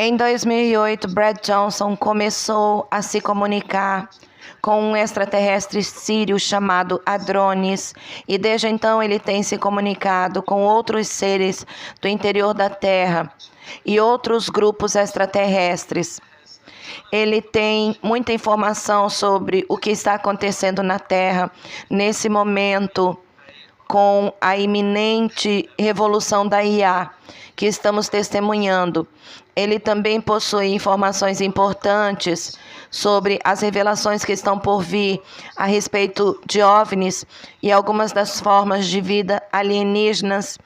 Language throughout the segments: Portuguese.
Em 2008, Brad Johnson começou a se comunicar com um extraterrestre sírio chamado Adronis, e desde então ele tem se comunicado com outros seres do interior da Terra e outros grupos extraterrestres. Ele tem muita informação sobre o que está acontecendo na Terra nesse momento, com a iminente revolução da IA que estamos testemunhando. Ele também possui informações importantes sobre as revelações que estão por vir a respeito de OVNIs e algumas das formas de vida alienígenas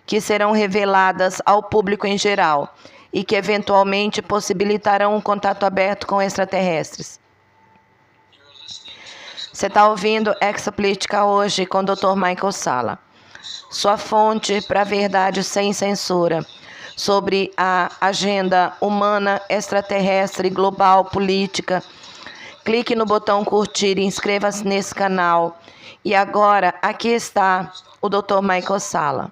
que serão reveladas ao público em geral e que eventualmente possibilitarão um contato aberto com extraterrestres. Você está ouvindo Exopolítica hoje com o Dr. Michael Salla, sua fonte para a verdade sem censura sobre a agenda humana, extraterrestre, global, política. Clique no botão curtir e inscreva-se nesse canal. E agora, aqui está o Dr. Michael Salla.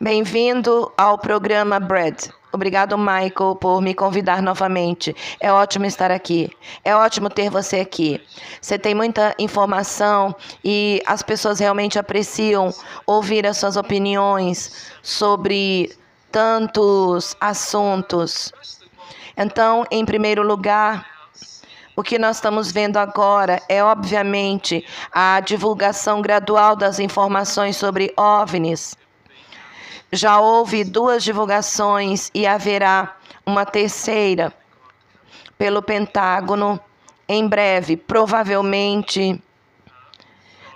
Bem-vindo ao programa Brad. Obrigado, Michael, por me convidar novamente. É ótimo estar aqui. É ótimo ter você aqui. Você tem muita informação e as pessoas realmente apreciam ouvir as suas opiniões sobre tantos assuntos. Então, em primeiro lugar, o que nós estamos vendo agora é, obviamente, a divulgação gradual das informações sobre OVNIs. Já houve 2 divulgações e haverá uma terceira pelo Pentágono em breve, provavelmente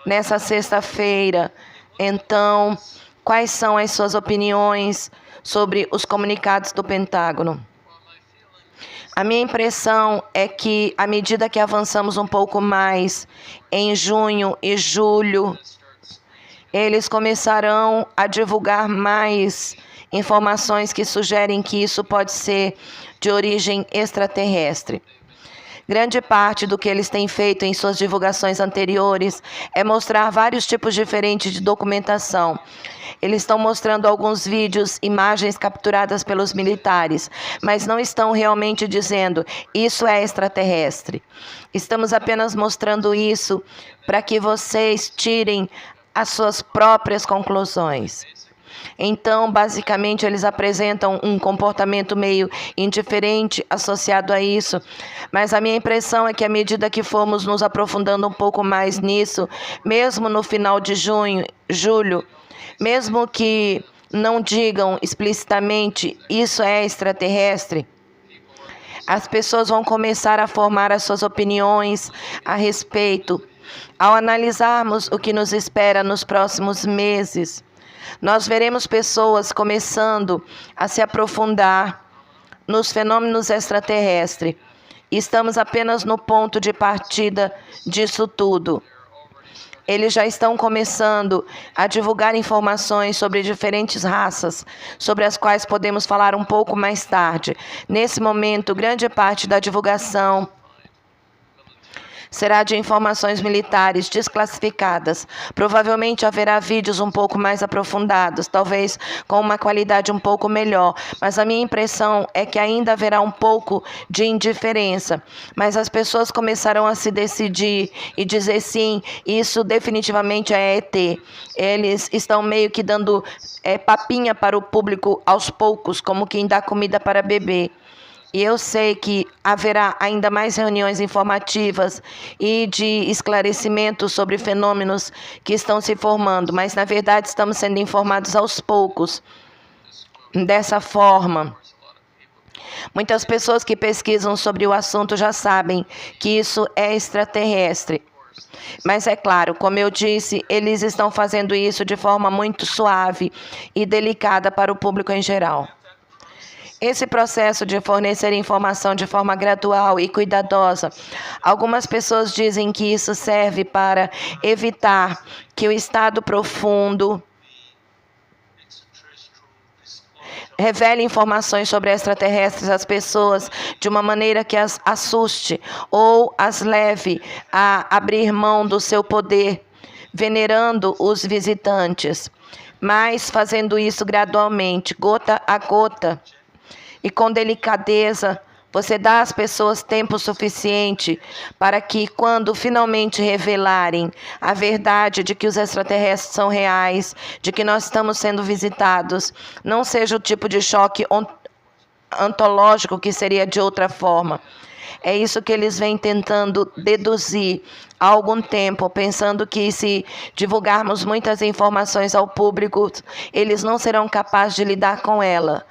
nessa sexta-feira. Então, quais são as suas opiniões sobre os comunicados do Pentágono? A minha impressão é que, à medida que avançamos um pouco mais em junho e julho, eles começarão a divulgar mais informações que sugerem que isso pode ser de origem extraterrestre. Grande parte do que eles têm feito em suas divulgações anteriores é mostrar vários tipos diferentes de documentação. Eles estão mostrando alguns vídeos, imagens capturadas pelos militares, mas não estão realmente dizendo isso é extraterrestre. Estamos apenas mostrando isso para que vocês tirem as suas próprias conclusões. Então, basicamente, eles apresentam um comportamento meio indiferente associado a isso, mas a minha impressão é que à medida que formos nos aprofundando um pouco mais nisso, mesmo no final de julho, mesmo que não digam explicitamente isso é extraterrestre, as pessoas vão começar a formar as suas opiniões a respeito. Ao analisarmos o que nos espera nos próximos meses, nós veremos pessoas começando a se aprofundar nos fenômenos extraterrestres. Estamos apenas no ponto de partida disso tudo. Eles já estão começando a divulgar informações sobre diferentes raças, sobre as quais podemos falar um pouco mais tarde. Nesse momento, grande parte da divulgação será de informações militares desclassificadas. Provavelmente haverá vídeos um pouco mais aprofundados, talvez com uma qualidade um pouco melhor. Mas a minha impressão é que ainda haverá um pouco de indiferença. Mas as pessoas começarão a se decidir e dizer sim, isso definitivamente é ET. Eles estão meio que dando papinha para o público aos poucos, como quem dá comida para bebê. E eu sei que haverá ainda mais reuniões informativas e de esclarecimento sobre fenômenos que estão se formando, mas na verdade estamos sendo informados aos poucos. Dessa forma, muitas pessoas que pesquisam sobre o assunto já sabem que isso é extraterrestre. Mas é claro, como eu disse, eles estão fazendo isso de forma muito suave e delicada para o público em geral. Esse processo de fornecer informação de forma gradual e cuidadosa, algumas pessoas dizem que isso serve para evitar que o estado profundo revele informações sobre extraterrestres às pessoas de uma maneira que as assuste ou as leve a abrir mão do seu poder venerando os visitantes, mas fazendo isso gradualmente, gota a gota, e com delicadeza. Você dá às pessoas tempo suficiente para que, quando finalmente revelarem a verdade de que os extraterrestres são reais, de que nós estamos sendo visitados, não seja o tipo de choque ontológico que seria de outra forma. É isso que eles vêm tentando deduzir há algum tempo, pensando que se divulgarmos muitas informações ao público, eles não serão capazes de lidar com ela.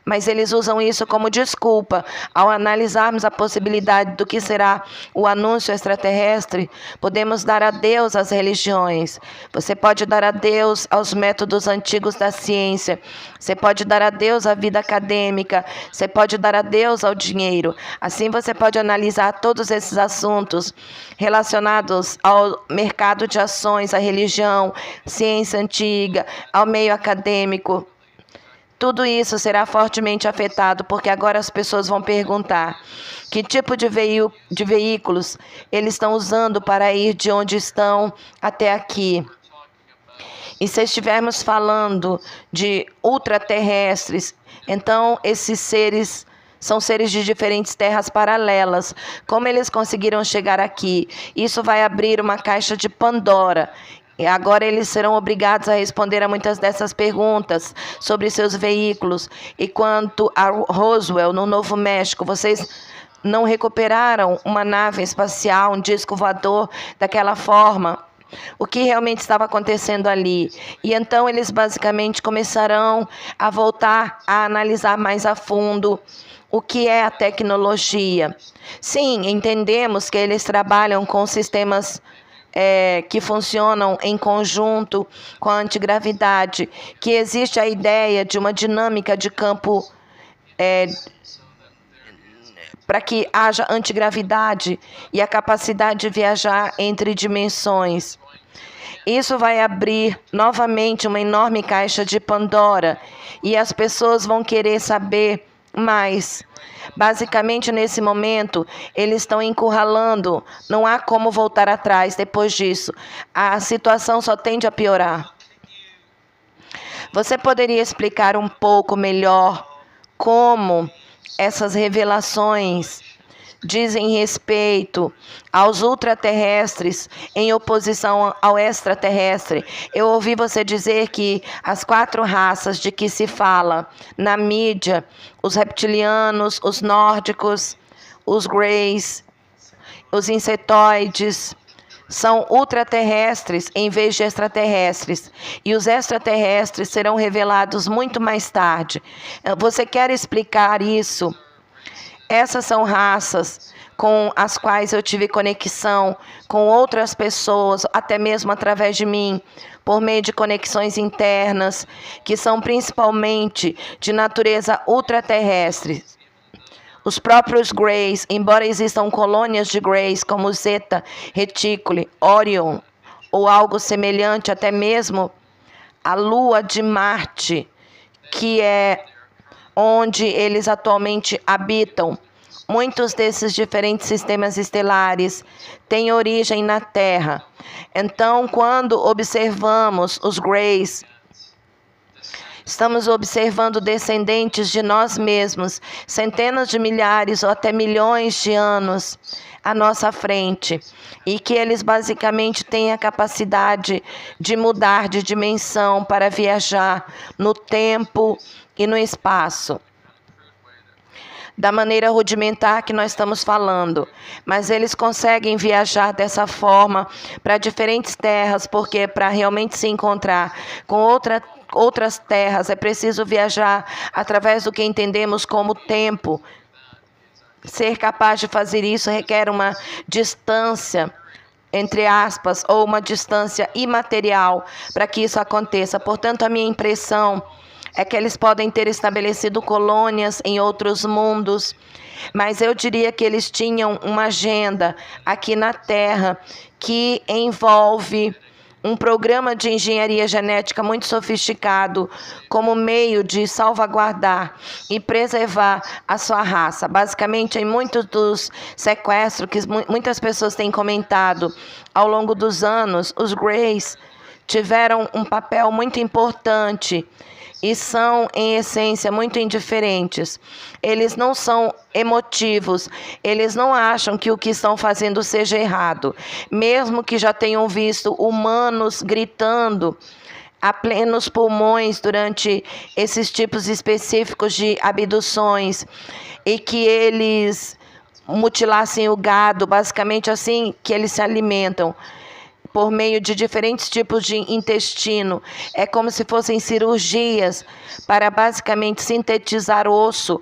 Mas eles usam isso como desculpa. Ao analisarmos a possibilidade do que será o anúncio extraterrestre, podemos dar adeus às religiões. Você pode dar adeus aos métodos antigos da ciência. Você pode dar adeus à vida acadêmica. Você pode dar adeus ao dinheiro. Assim você pode analisar todos esses assuntos relacionados ao mercado de ações, à religião, ciência antiga, ao meio acadêmico. Tudo isso será fortemente afetado, porque agora as pessoas vão perguntar que tipo de veículos eles estão usando para ir de onde estão até aqui. E se estivermos falando de ultraterrestres, então esses seres são seres de diferentes terras paralelas. Como eles conseguiram chegar aqui? Isso vai abrir uma caixa de Pandora. E agora eles serão obrigados a responder a muitas dessas perguntas sobre seus veículos. E quanto a Roswell, no Novo México, vocês não recuperaram uma nave espacial, um disco voador daquela forma? O que realmente estava acontecendo ali? E então eles basicamente começarão a voltar a analisar mais a fundo o que é a tecnologia. Sim, entendemos que eles trabalham com sistemas que funcionam em conjunto com a antigravidade, que existe a ideia de uma dinâmica de campo para que haja antigravidade e a capacidade de viajar entre dimensões. Isso vai abrir novamente uma enorme caixa de Pandora e as pessoas vão querer saber mais. Basicamente, nesse momento, eles estão encurralando. Não há como voltar atrás depois disso. A situação só tende a piorar. Você poderia explicar um pouco melhor como essas revelações dizem respeito aos ultraterrestres em oposição ao extraterrestre? Eu ouvi você dizer que as 4 raças de que se fala na mídia, os reptilianos, os nórdicos, os greys, os insetoides, são ultraterrestres em vez de extraterrestres. E os extraterrestres serão revelados muito mais tarde. Você quer explicar isso? Essas são raças com as quais eu tive conexão com outras pessoas, até mesmo através de mim, por meio de conexões internas, que são principalmente de natureza ultraterrestre. Os próprios Greys, embora existam colônias de Greys como Zeta Reticuli, Orion, ou algo semelhante, até mesmo a Lua de Marte, que é onde eles atualmente habitam. Muitos desses diferentes sistemas estelares têm origem na Terra. Então, quando observamos os Greys, estamos observando descendentes de nós mesmos, centenas de milhares ou até milhões de anos à nossa frente, e que eles basicamente têm a capacidade de mudar de dimensão para viajar no tempo e no espaço, da maneira rudimentar que nós estamos falando. Mas eles conseguem viajar dessa forma para diferentes terras, porque para realmente se encontrar com outras terras é preciso viajar através do que entendemos como tempo. Ser capaz de fazer isso requer uma distância, entre aspas, ou uma distância imaterial para que isso aconteça. Portanto, a minha impressão é que eles podem ter estabelecido colônias em outros mundos, mas eu diria que eles tinham uma agenda aqui na Terra que envolve um programa de engenharia genética muito sofisticado como meio de salvaguardar e preservar a sua raça. Basicamente, em muitos dos sequestros que muitas pessoas têm comentado ao longo dos anos, os Greys tiveram um papel muito importante e são, em essência, muito indiferentes. Eles não são emotivos, eles não acham que o que estão fazendo seja errado, mesmo que já tenham visto humanos gritando a plenos pulmões durante esses tipos específicos de abduções e que eles mutilassem o gado, basicamente assim que eles se alimentam, por meio de diferentes tipos de intestino. É como se fossem cirurgias para basicamente sintetizar osso,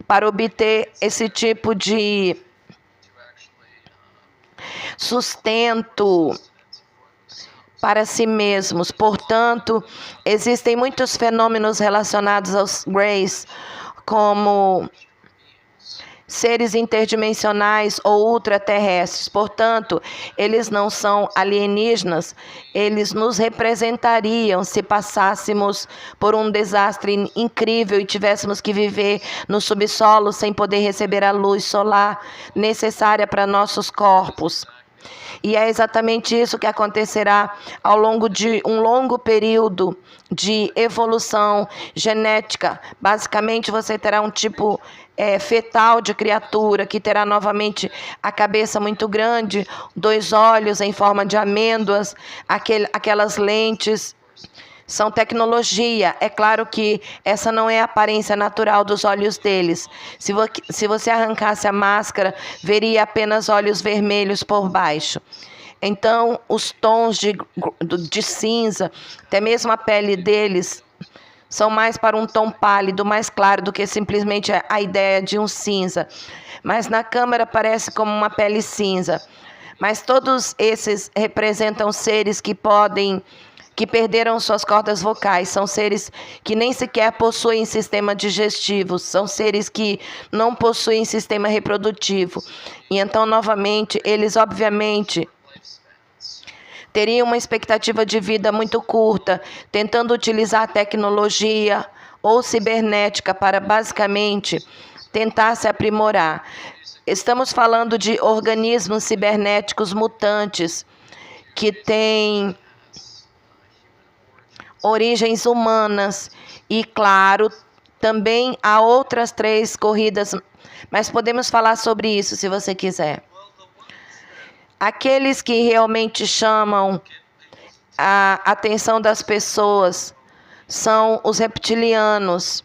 para obter esse tipo de sustento para si mesmos. Portanto, existem muitos fenômenos relacionados aos Greys, como seres interdimensionais ou ultraterrestres. Portanto, eles não são alienígenas, eles nos representariam se passássemos por um desastre incrível e tivéssemos que viver no subsolo sem poder receber a luz solar necessária para nossos corpos. E é exatamente isso que acontecerá ao longo de um longo período de evolução genética. Basicamente, você terá um tipo fetal de criatura que terá novamente a cabeça muito grande, 2 olhos em forma de amêndoas, aquelas lentes. São tecnologia. É claro que essa não é a aparência natural dos olhos deles. Se você arrancasse a máscara, veria apenas olhos vermelhos por baixo. Então, os tons de cinza, até mesmo a pele deles, são mais para um tom pálido, mais claro do que simplesmente a ideia de um cinza. Mas na câmera parece como uma pele cinza. Mas todos esses representam seres que perderam suas cordas vocais, são seres que nem sequer possuem sistema digestivo, são seres que não possuem sistema reprodutivo. E então, novamente, eles obviamente teriam uma expectativa de vida muito curta, tentando utilizar a tecnologia ou cibernética para basicamente tentar se aprimorar. Estamos falando de organismos cibernéticos mutantes que têm origens humanas e, claro, também há outras 3 corridas, mas podemos falar sobre isso se você quiser. Aqueles que realmente chamam a atenção das pessoas são os reptilianos.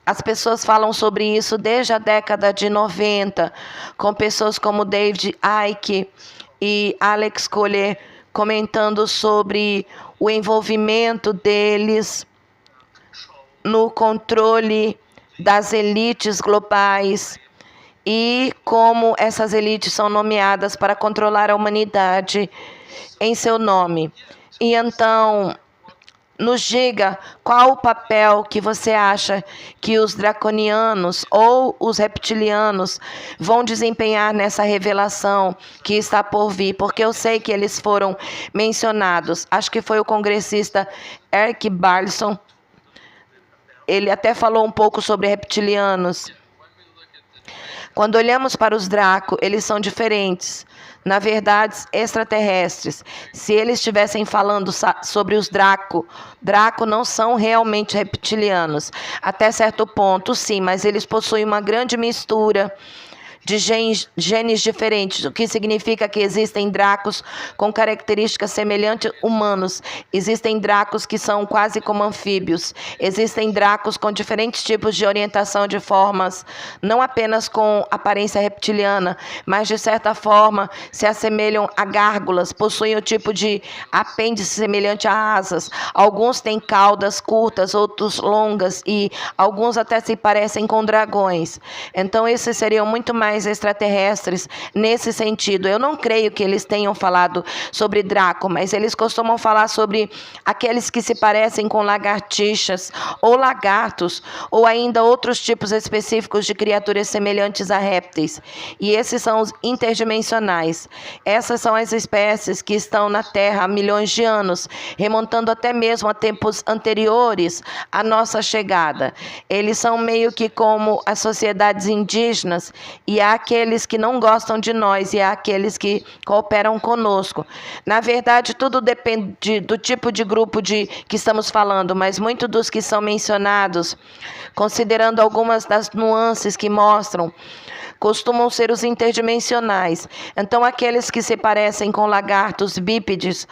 As pessoas falam sobre isso desde a década de 90, com pessoas como David Icke e Alex Collier comentando sobre o envolvimento deles no controle das elites globais e como essas elites são nomeadas para controlar a humanidade em seu nome. E então, nos diga qual o papel que você acha que os draconianos ou os reptilianos vão desempenhar nessa revelação que está por vir, porque eu sei que eles foram mencionados. Acho que foi o congressista Eric Barlson. Ele até falou um pouco sobre reptilianos. Quando olhamos para os Draco, eles são diferentes. Na verdade, extraterrestres. Se eles estivessem falando sobre os Draco não são realmente reptilianos. Até certo ponto, sim, mas eles possuem uma grande mistura de genes diferentes, o que significa que existem Dracos com características semelhantes a humanos. Existem Dracos que são quase como anfíbios. Existem Dracos com diferentes tipos de orientação de formas, não apenas com aparência reptiliana, mas de certa forma se assemelham a gárgulas, possuem o tipo de apêndice semelhante a asas. Alguns têm caudas curtas, outros longas e alguns até se parecem com dragões. Então esses seriam muito mais mais extraterrestres nesse sentido. Eu não creio que eles tenham falado sobre Draco, mas eles costumam falar sobre aqueles que se parecem com lagartixas ou lagartos, ou ainda outros tipos específicos de criaturas semelhantes a répteis. E esses são os interdimensionais. Essas são as espécies que estão na Terra há milhões de anos, remontando até mesmo a tempos anteriores à nossa chegada. Eles são meio que como as sociedades indígenas, e há aqueles que não gostam de nós e há aqueles que cooperam conosco. Na verdade, tudo depende do tipo de grupo que estamos falando, mas muitos dos que são mencionados, considerando algumas das nuances que mostram, costumam ser os interdimensionais. Então, aqueles que se parecem com lagartos bípedes,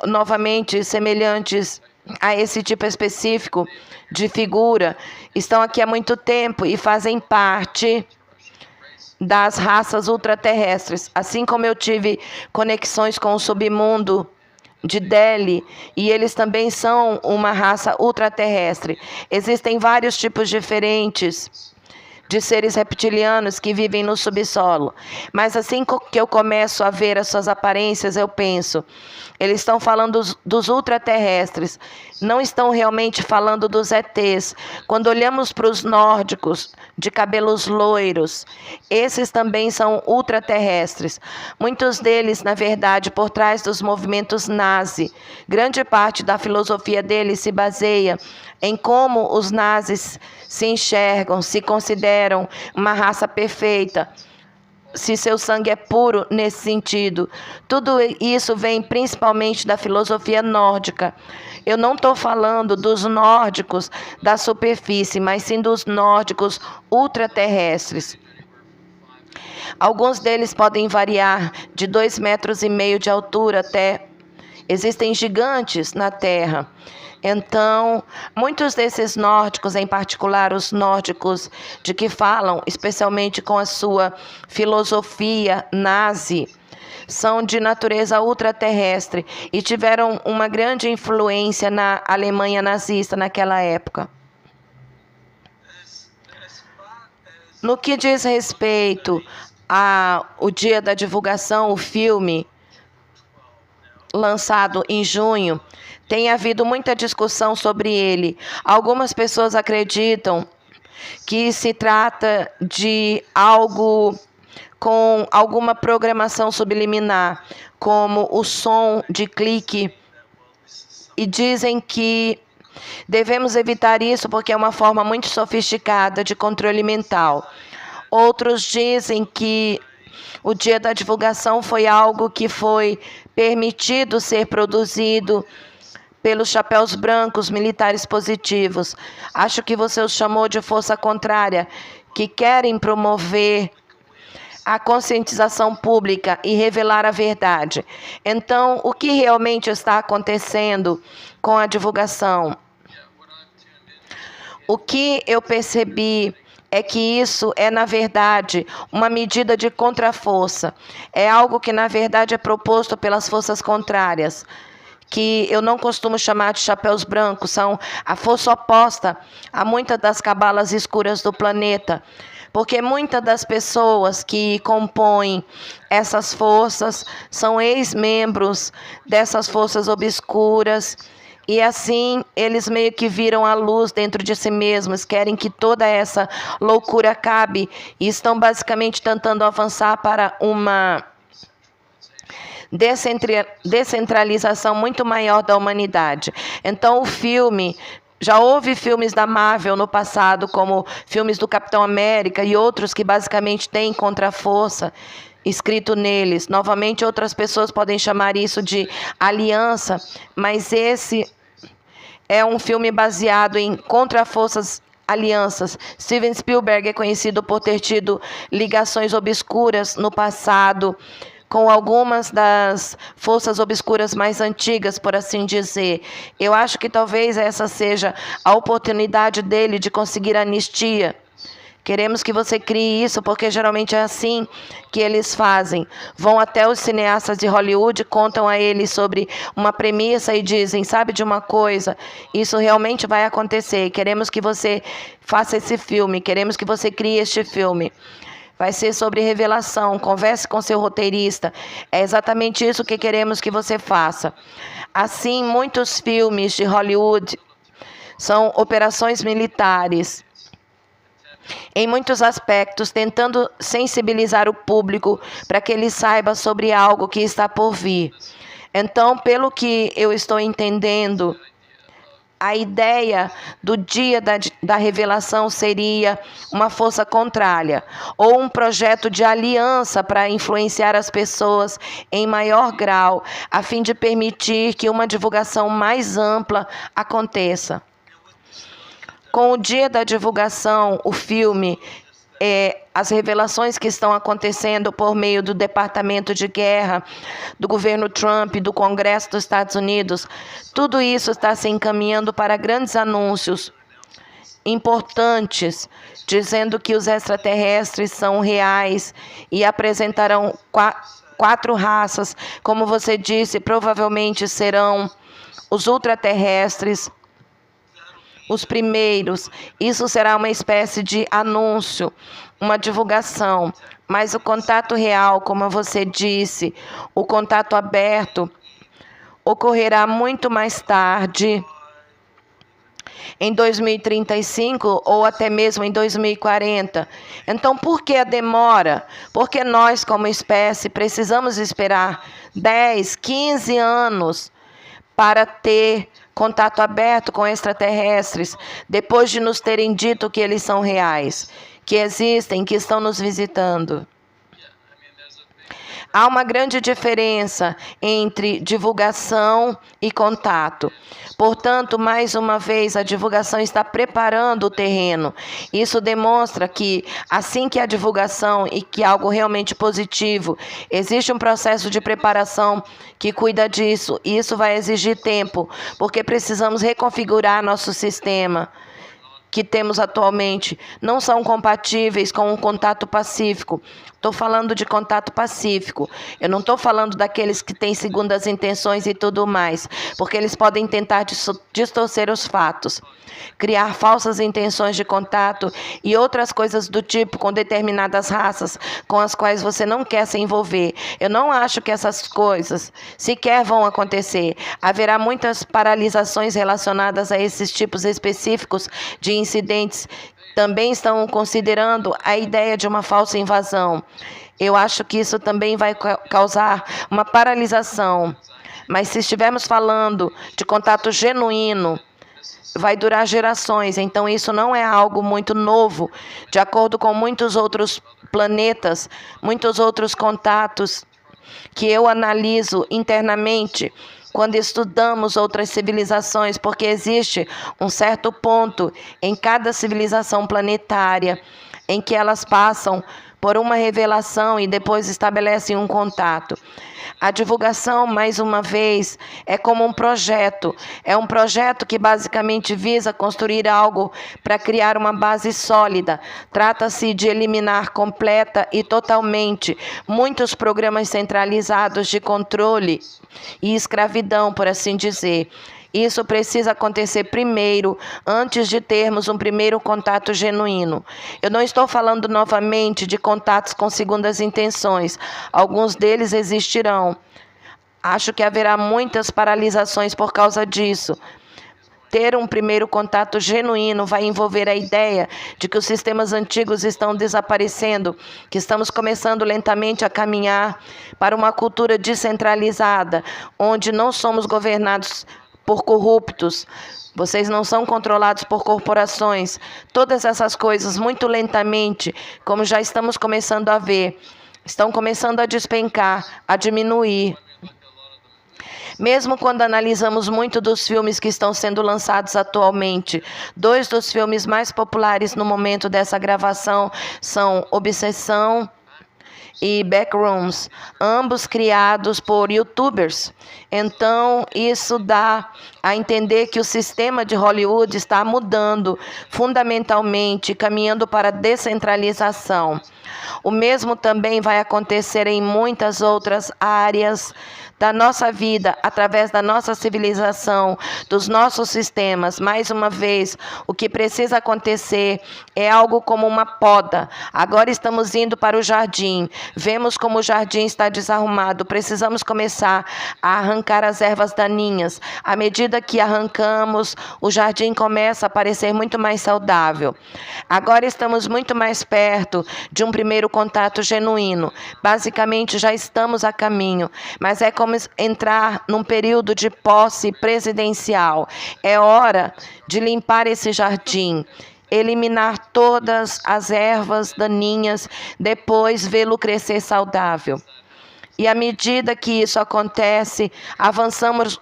novamente semelhantes a esse tipo específico de figura, estão aqui há muito tempo e fazem parte das raças ultraterrestres. Assim como eu tive conexões com o submundo de Delhi, e eles também são uma raça ultraterrestre. Existem vários tipos diferentes de seres reptilianos que vivem no subsolo. Mas assim que eu começo a ver as suas aparências, eu penso, eles estão falando dos ultraterrestres, não estão realmente falando dos ETs. Quando olhamos para os nórdicos de cabelos loiros, esses também são ultraterrestres. Muitos deles, na verdade, por trás dos movimentos nazi. Grande parte da filosofia deles se baseia em como os nazis se enxergam, se consideram uma raça perfeita, se seu sangue é puro nesse sentido. Tudo isso vem principalmente da filosofia nórdica. Eu não estou falando dos nórdicos da superfície, mas sim dos nórdicos ultraterrestres. Alguns deles podem variar de 2,5 metros de altura até... Existem gigantes na Terra. Então, muitos desses nórdicos, em particular os nórdicos de que falam, especialmente com a sua filosofia nazi, são de natureza ultraterrestre e tiveram uma grande influência na Alemanha nazista naquela época. No que diz respeito ao dia da divulgação, o filme lançado em junho, tem havido muita discussão sobre ele. Algumas pessoas acreditam que se trata de algo com alguma programação subliminar, como o som de clique, e dizem que devemos evitar isso porque é uma forma muito sofisticada de controle mental. Outros dizem que o dia da divulgação foi algo que foi permitido ser produzido pelos chapéus brancos militares positivos. Acho que você os chamou de força contrária, que querem promover a conscientização pública e revelar a verdade. Então, o que realmente está acontecendo com a divulgação? O que eu percebi é que isso é, na verdade, uma medida de contraforça. É algo que, na verdade, é proposto pelas forças contrárias, que eu não costumo chamar de chapéus brancos, são a força oposta a muitas das cabalas escuras do planeta. Porque muitas das pessoas que compõem essas forças são ex-membros dessas forças obscuras. E assim, eles meio que viram a luz dentro de si mesmos, querem que toda essa loucura acabe e estão basicamente tentando avançar para uma descentralização muito maior da humanidade. Então, o filme... Já houve filmes da Marvel no passado, como filmes do Capitão América e outros que basicamente têm contraforça escrito neles. Novamente, outras pessoas podem chamar isso de aliança, mas esse é um filme baseado em contraforças, alianças. Steven Spielberg é conhecido por ter tido ligações obscuras no passado com algumas das forças obscuras mais antigas, por assim dizer. Eu acho que talvez essa seja a oportunidade dele de conseguir anistia. Queremos que você crie isso, porque geralmente é assim que eles fazem. Vão até os cineastas de Hollywood, contam a eles sobre uma premissa e dizem, sabe de uma coisa, isso realmente vai acontecer. Queremos que você faça esse filme, queremos que você crie este filme. vai ser sobre revelação. Converse com seu roteirista. É exatamente isso que queremos que você faça. Assim, muitos filmes de Hollywood são operações militares, em muitos aspectos, tentando sensibilizar o público para que ele saiba sobre algo que está por vir. Então, pelo que eu estou entendendo, a ideia do dia da revelação seria uma força contrária, ou um projeto de aliança para influenciar as pessoas em maior grau, a fim de permitir que uma divulgação mais ampla aconteça. Com o dia da divulgação, o filme, as revelações que estão acontecendo por meio do Departamento de Guerra, do governo Trump, do Congresso dos Estados Unidos, tudo isso está se encaminhando para grandes anúncios importantes, dizendo que os extraterrestres são reais e apresentarão quatro raças, como você disse, provavelmente serão os ultraterrestres, os primeiros. Isso será uma espécie de anúncio, uma divulgação. Mas o contato real, como você disse, o contato aberto, ocorrerá muito mais tarde, em 2035 ou até mesmo em 2040. Então, por que a demora? Porque nós, como espécie, precisamos esperar 10, 15 anos para ter contato aberto com extraterrestres, depois de nos terem dito que eles são reais, que existem, que estão nos visitando. Há uma grande diferença entre divulgação e contato. Portanto, mais uma vez, a divulgação está preparando o terreno. Isso demonstra que, assim que a divulgação e que algo realmente positivo, existe um processo de preparação que cuida disso. E isso vai exigir tempo, porque precisamos reconfigurar nosso sistema que temos atualmente. Não são compatíveis com um contato pacífico. Estou falando de contato pacífico. Eu não estou falando daqueles que têm segundas intenções e tudo mais, porque eles podem tentar distorcer os fatos, criar falsas intenções de contato e outras coisas do tipo com determinadas raças com as quais você não quer se envolver. Eu não acho que essas coisas sequer vão acontecer. Haverá muitas paralisações relacionadas a esses tipos específicos de incidentes. Também estão considerando a ideia de uma falsa invasão. Eu acho que isso também vai causar uma paralisação. Mas se estivermos falando de contato genuíno, vai durar gerações. Então isso não é algo muito novo, de acordo com muitos outros planetas, muitos outros contatos que eu analiso internamente quando estudamos outras civilizações, porque existe um certo ponto em cada civilização planetária em que elas passam por uma revelação e depois estabelecem um contato. A divulgação, mais uma vez, é como um projeto. É um projeto que basicamente visa construir algo para criar uma base sólida. Trata-se de eliminar completa e totalmente muitos programas centralizados de controle e escravidão, por assim dizer. Isso precisa acontecer primeiro, antes de termos um primeiro contato genuíno. Eu não estou falando novamente de contatos com segundas intenções. Alguns deles existirão. Acho que haverá muitas paralisações por causa disso. Ter um primeiro contato genuíno vai envolver a ideia de que os sistemas antigos estão desaparecendo, que estamos começando lentamente a caminhar para uma cultura descentralizada, onde não somos governados por corruptos, vocês não são controlados por corporações. Todas essas coisas, muito lentamente, como já estamos começando a ver, estão começando a despencar, a diminuir. Mesmo quando analisamos muito dos filmes que estão sendo lançados atualmente, 2 dos filmes mais populares no momento dessa gravação são Obsessão e Backrooms, ambos criados por youtubers. Então, isso dá a entender que o sistema de Hollywood está mudando fundamentalmente, caminhando para a descentralização. O mesmo também vai acontecer em muitas outras áreas da nossa vida, através da nossa civilização, dos nossos sistemas. Mais uma vez, o que precisa acontecer é algo como uma poda. Agora estamos indo para o jardim. Vemos como o jardim está desarrumado. Precisamos começar a arrancar as ervas daninhas. À medida que arrancamos, o jardim começa a parecer muito mais saudável. Agora estamos muito mais perto de um primeiro contato genuíno. Basicamente, já estamos a caminho, mas é como entrar num período de posse presidencial. É hora de limpar esse jardim, eliminar todas as ervas daninhas, depois vê-lo crescer saudável. E à medida que isso acontece, avançamos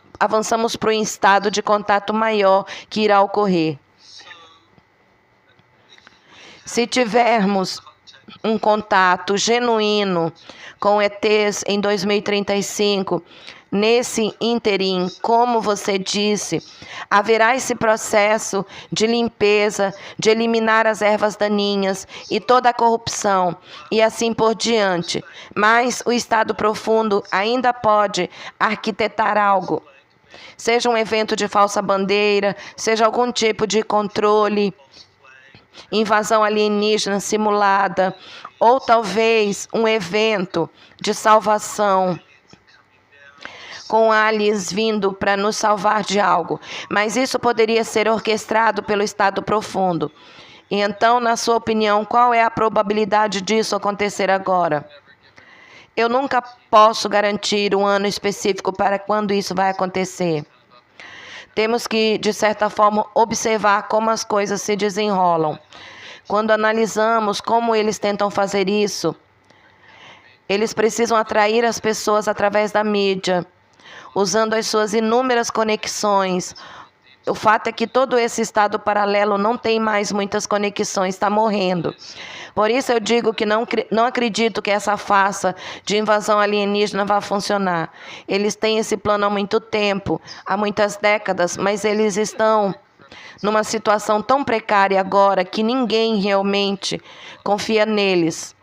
para um estado de contato maior que irá ocorrer. Se tivermos um contato genuíno com ETs em 2035, nesse ínterim, como você disse, haverá esse processo de limpeza, de eliminar as ervas daninhas e toda a corrupção, e assim por diante. Mas o estado profundo ainda pode arquitetar algo, seja um evento de falsa bandeira, seja algum tipo de controle, invasão alienígena simulada, ou talvez um evento de salvação, com aliens vindo para nos salvar de algo. Mas isso poderia ser orquestrado pelo estado profundo. E então, na sua opinião, qual é a probabilidade disso acontecer agora? Eu nunca posso garantir um ano específico para quando isso vai acontecer. Temos que, de certa forma, observar como as coisas se desenrolam. Quando analisamos como eles tentam fazer isso, eles precisam atrair as pessoas através da mídia, usando as suas inúmeras conexões. O fato é que todo esse estado paralelo não tem mais muitas conexões, está morrendo. Por isso eu digo que não acredito que essa farsa de invasão alienígena vá funcionar. Eles têm esse plano há muito tempo, há muitas décadas, mas eles estão numa situação tão precária agora que ninguém realmente confia neles.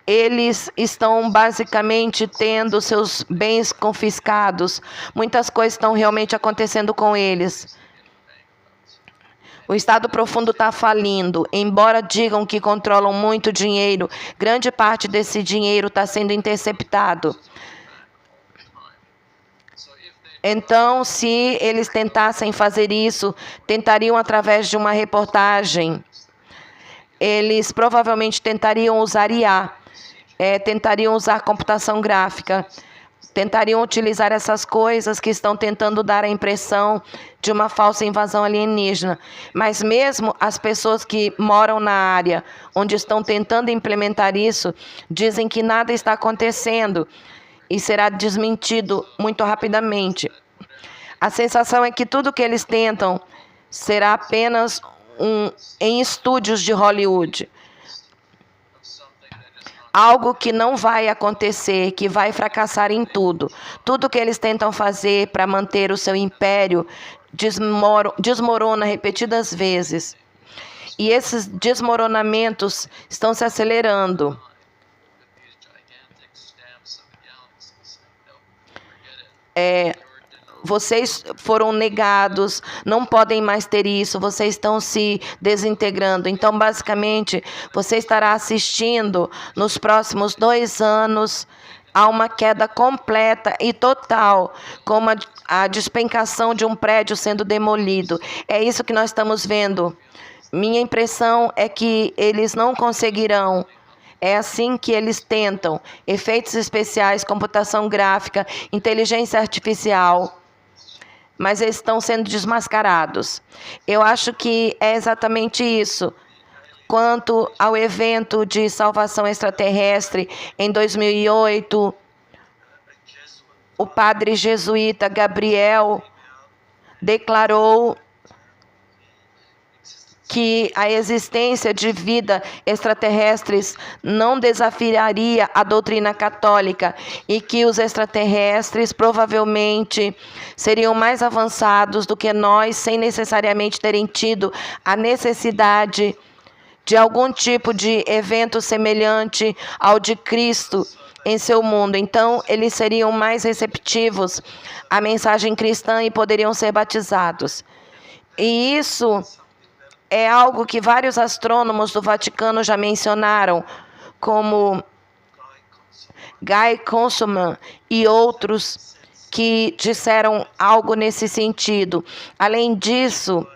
Eles estão basicamente tendo seus bens confiscados. Muitas coisas estão realmente acontecendo com eles. O estado profundo está falindo. Embora digam que controlam muito dinheiro, grande parte desse dinheiro está sendo interceptado. Então, se eles tentassem fazer isso, tentariam através de uma reportagem. Eles provavelmente tentariam usar IA. Tentariam usar computação gráfica, tentariam utilizar essas coisas que estão tentando dar a impressão de uma falsa invasão alienígena. Mas mesmo as pessoas que moram na área onde estão tentando implementar isso, dizem que nada está acontecendo e será desmentido muito rapidamente. A sensação é que tudo que eles tentam será apenas em estúdios de Hollywood. Algo que não vai acontecer, que vai fracassar em tudo. Tudo que eles tentam fazer para manter o seu império desmorona repetidas vezes. E esses desmoronamentos estão se acelerando. Vocês foram negados, não podem mais ter isso, vocês estão se desintegrando. Então, basicamente, você estará assistindo nos próximos 2 anos a uma queda completa e total, como a despencação de um prédio sendo demolido. É isso que nós estamos vendo. Minha impressão é que eles não conseguirão. É assim que eles tentam. Efeitos especiais, computação gráfica, inteligência artificial. Mas eles estão sendo desmascarados. Eu acho que é exatamente isso. Quanto ao evento de salvação extraterrestre em 2008, o padre jesuíta Gabriel declarou que a existência de vida extraterrestres não desafiaria a doutrina católica e que os extraterrestres provavelmente seriam mais avançados do que nós, sem necessariamente terem tido a necessidade de algum tipo de evento semelhante ao de Cristo em seu mundo. Então, eles seriam mais receptivos à mensagem cristã e poderiam ser batizados. E isso é algo que vários astrônomos do Vaticano já mencionaram, como Guy Consolman e outros que disseram algo nesse sentido. Além disso,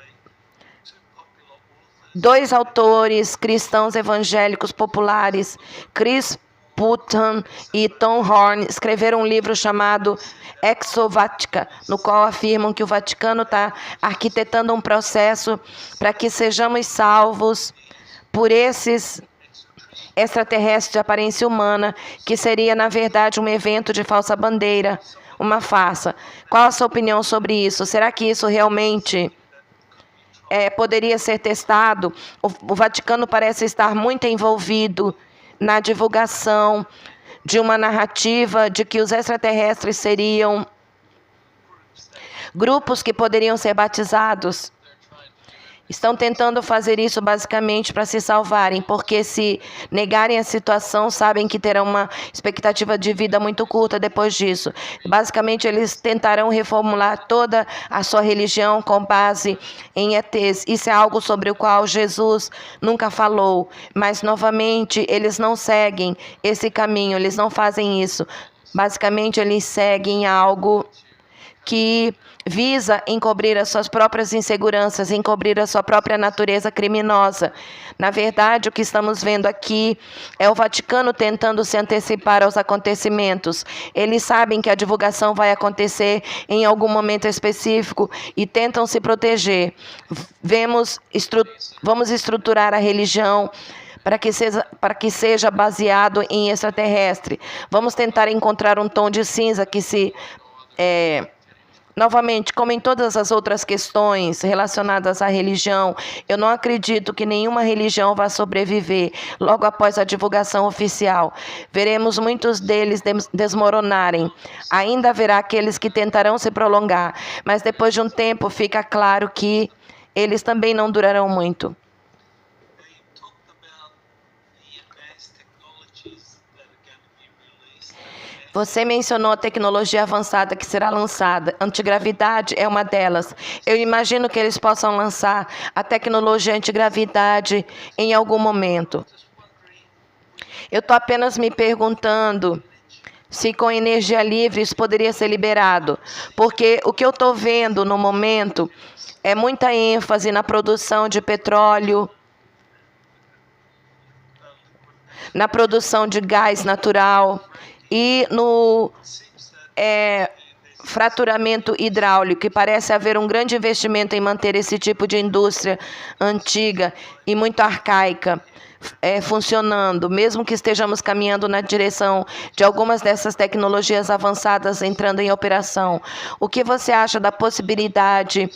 2 autores cristãos evangélicos populares, Chris Putnam e Tom Horn, escreveram um livro chamado Exo-Vatica, no qual afirmam que o Vaticano está arquitetando um processo para que sejamos salvos por esses extraterrestres de aparência humana, que seria, na verdade, um evento de falsa bandeira, uma farsa. Qual a sua opinião sobre isso? Será que isso realmente poderia ser testado? O Vaticano parece estar muito envolvido na divulgação de uma narrativa de que os extraterrestres seriam grupos que poderiam ser batizados. Estão tentando fazer isso basicamente para se salvarem, porque se negarem a situação, sabem que terão uma expectativa de vida muito curta depois disso. Basicamente, eles tentarão reformular toda a sua religião com base em ETs. Isso é algo sobre o qual Jesus nunca falou, mas novamente eles não seguem esse caminho, eles não fazem isso. Basicamente, eles seguem algo que visa encobrir as suas próprias inseguranças, encobrir a sua própria natureza criminosa. Na verdade, o que estamos vendo aqui é o Vaticano tentando se antecipar aos acontecimentos. Eles sabem que a divulgação vai acontecer em algum momento específico e tentam se proteger. Vamos estruturar a religião para que seja baseado em extraterrestre. Vamos tentar encontrar um tom de cinza que novamente, como em todas as outras questões relacionadas à religião, eu não acredito que nenhuma religião vá sobreviver logo após a divulgação oficial. Veremos muitos deles desmoronarem. Ainda haverá aqueles que tentarão se prolongar, mas depois de um tempo fica claro que eles também não durarão muito. Você mencionou a tecnologia avançada que será lançada. Antigravidade é uma delas. Eu imagino que eles possam lançar a tecnologia antigravidade em algum momento. Eu estou apenas me perguntando se com energia livre isso poderia ser liberado. Porque o que eu estou vendo no momento é muita ênfase na produção de petróleo, na produção de gás natural e no fraturamento hidráulico, e parece haver um grande investimento em manter esse tipo de indústria antiga e muito arcaica funcionando, mesmo que estejamos caminhando na direção de algumas dessas tecnologias avançadas entrando em operação. O que você acha da possibilidade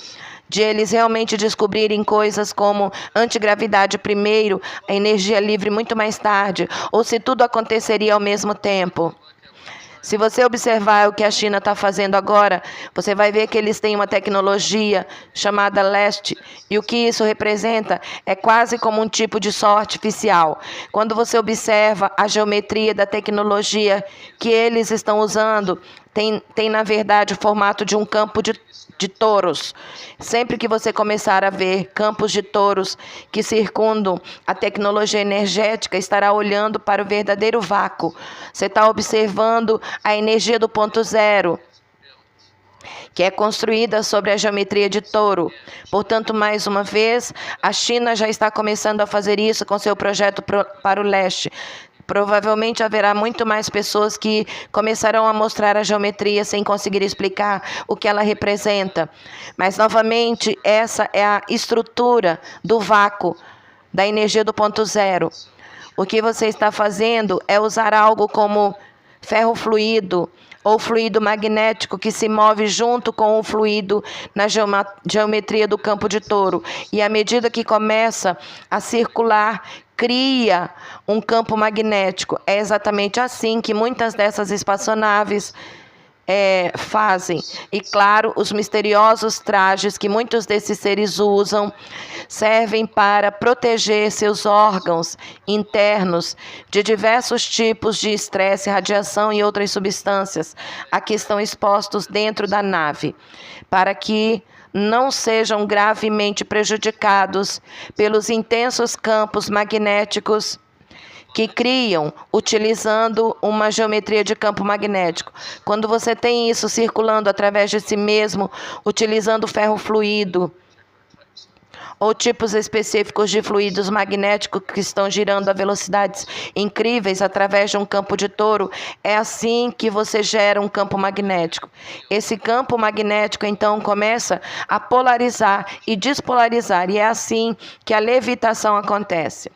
de eles realmente descobrirem coisas como antigravidade primeiro, a energia livre muito mais tarde, ou se tudo aconteceria ao mesmo tempo? Se você observar o que a China está fazendo agora, você vai ver que eles têm uma tecnologia chamada LEST, e o que isso representa é quase como um tipo de sol artificial. Quando você observa a geometria da tecnologia que eles estão usando, tem na verdade o formato de um campo de touros. Sempre que você começar a ver campos de touros que circundam a tecnologia energética, estará olhando para o verdadeiro vácuo. Você está observando a energia do ponto zero, que é construída sobre a geometria de touro. Portanto, mais uma vez, a China já está começando a fazer isso com seu projeto para o leste. Provavelmente haverá muito mais pessoas que começarão a mostrar a geometria sem conseguir explicar o que ela representa. Mas, novamente, essa é a estrutura do vácuo, da energia do ponto zero. O que você está fazendo é usar algo como ferro fluido ou fluido magnético que se move junto com o fluido na geometria do campo de touro. E à medida que começa a circular, cria um campo magnético. É exatamente assim que muitas dessas espaçonaves fazem. E claro, os misteriosos trajes que muitos desses seres usam servem para proteger seus órgãos internos de diversos tipos de estresse, radiação e outras substâncias a que estão expostos dentro da nave, para que não sejam gravemente prejudicados pelos intensos campos magnéticos que criam utilizando uma geometria de campo magnético. Quando você tem isso circulando através de si mesmo, utilizando ferro fluido ou tipos específicos de fluidos magnéticos que estão girando a velocidades incríveis através de um campo de touro, é assim que você gera um campo magnético. Esse campo magnético, então, começa a polarizar e despolarizar, e é assim que a levitação acontece.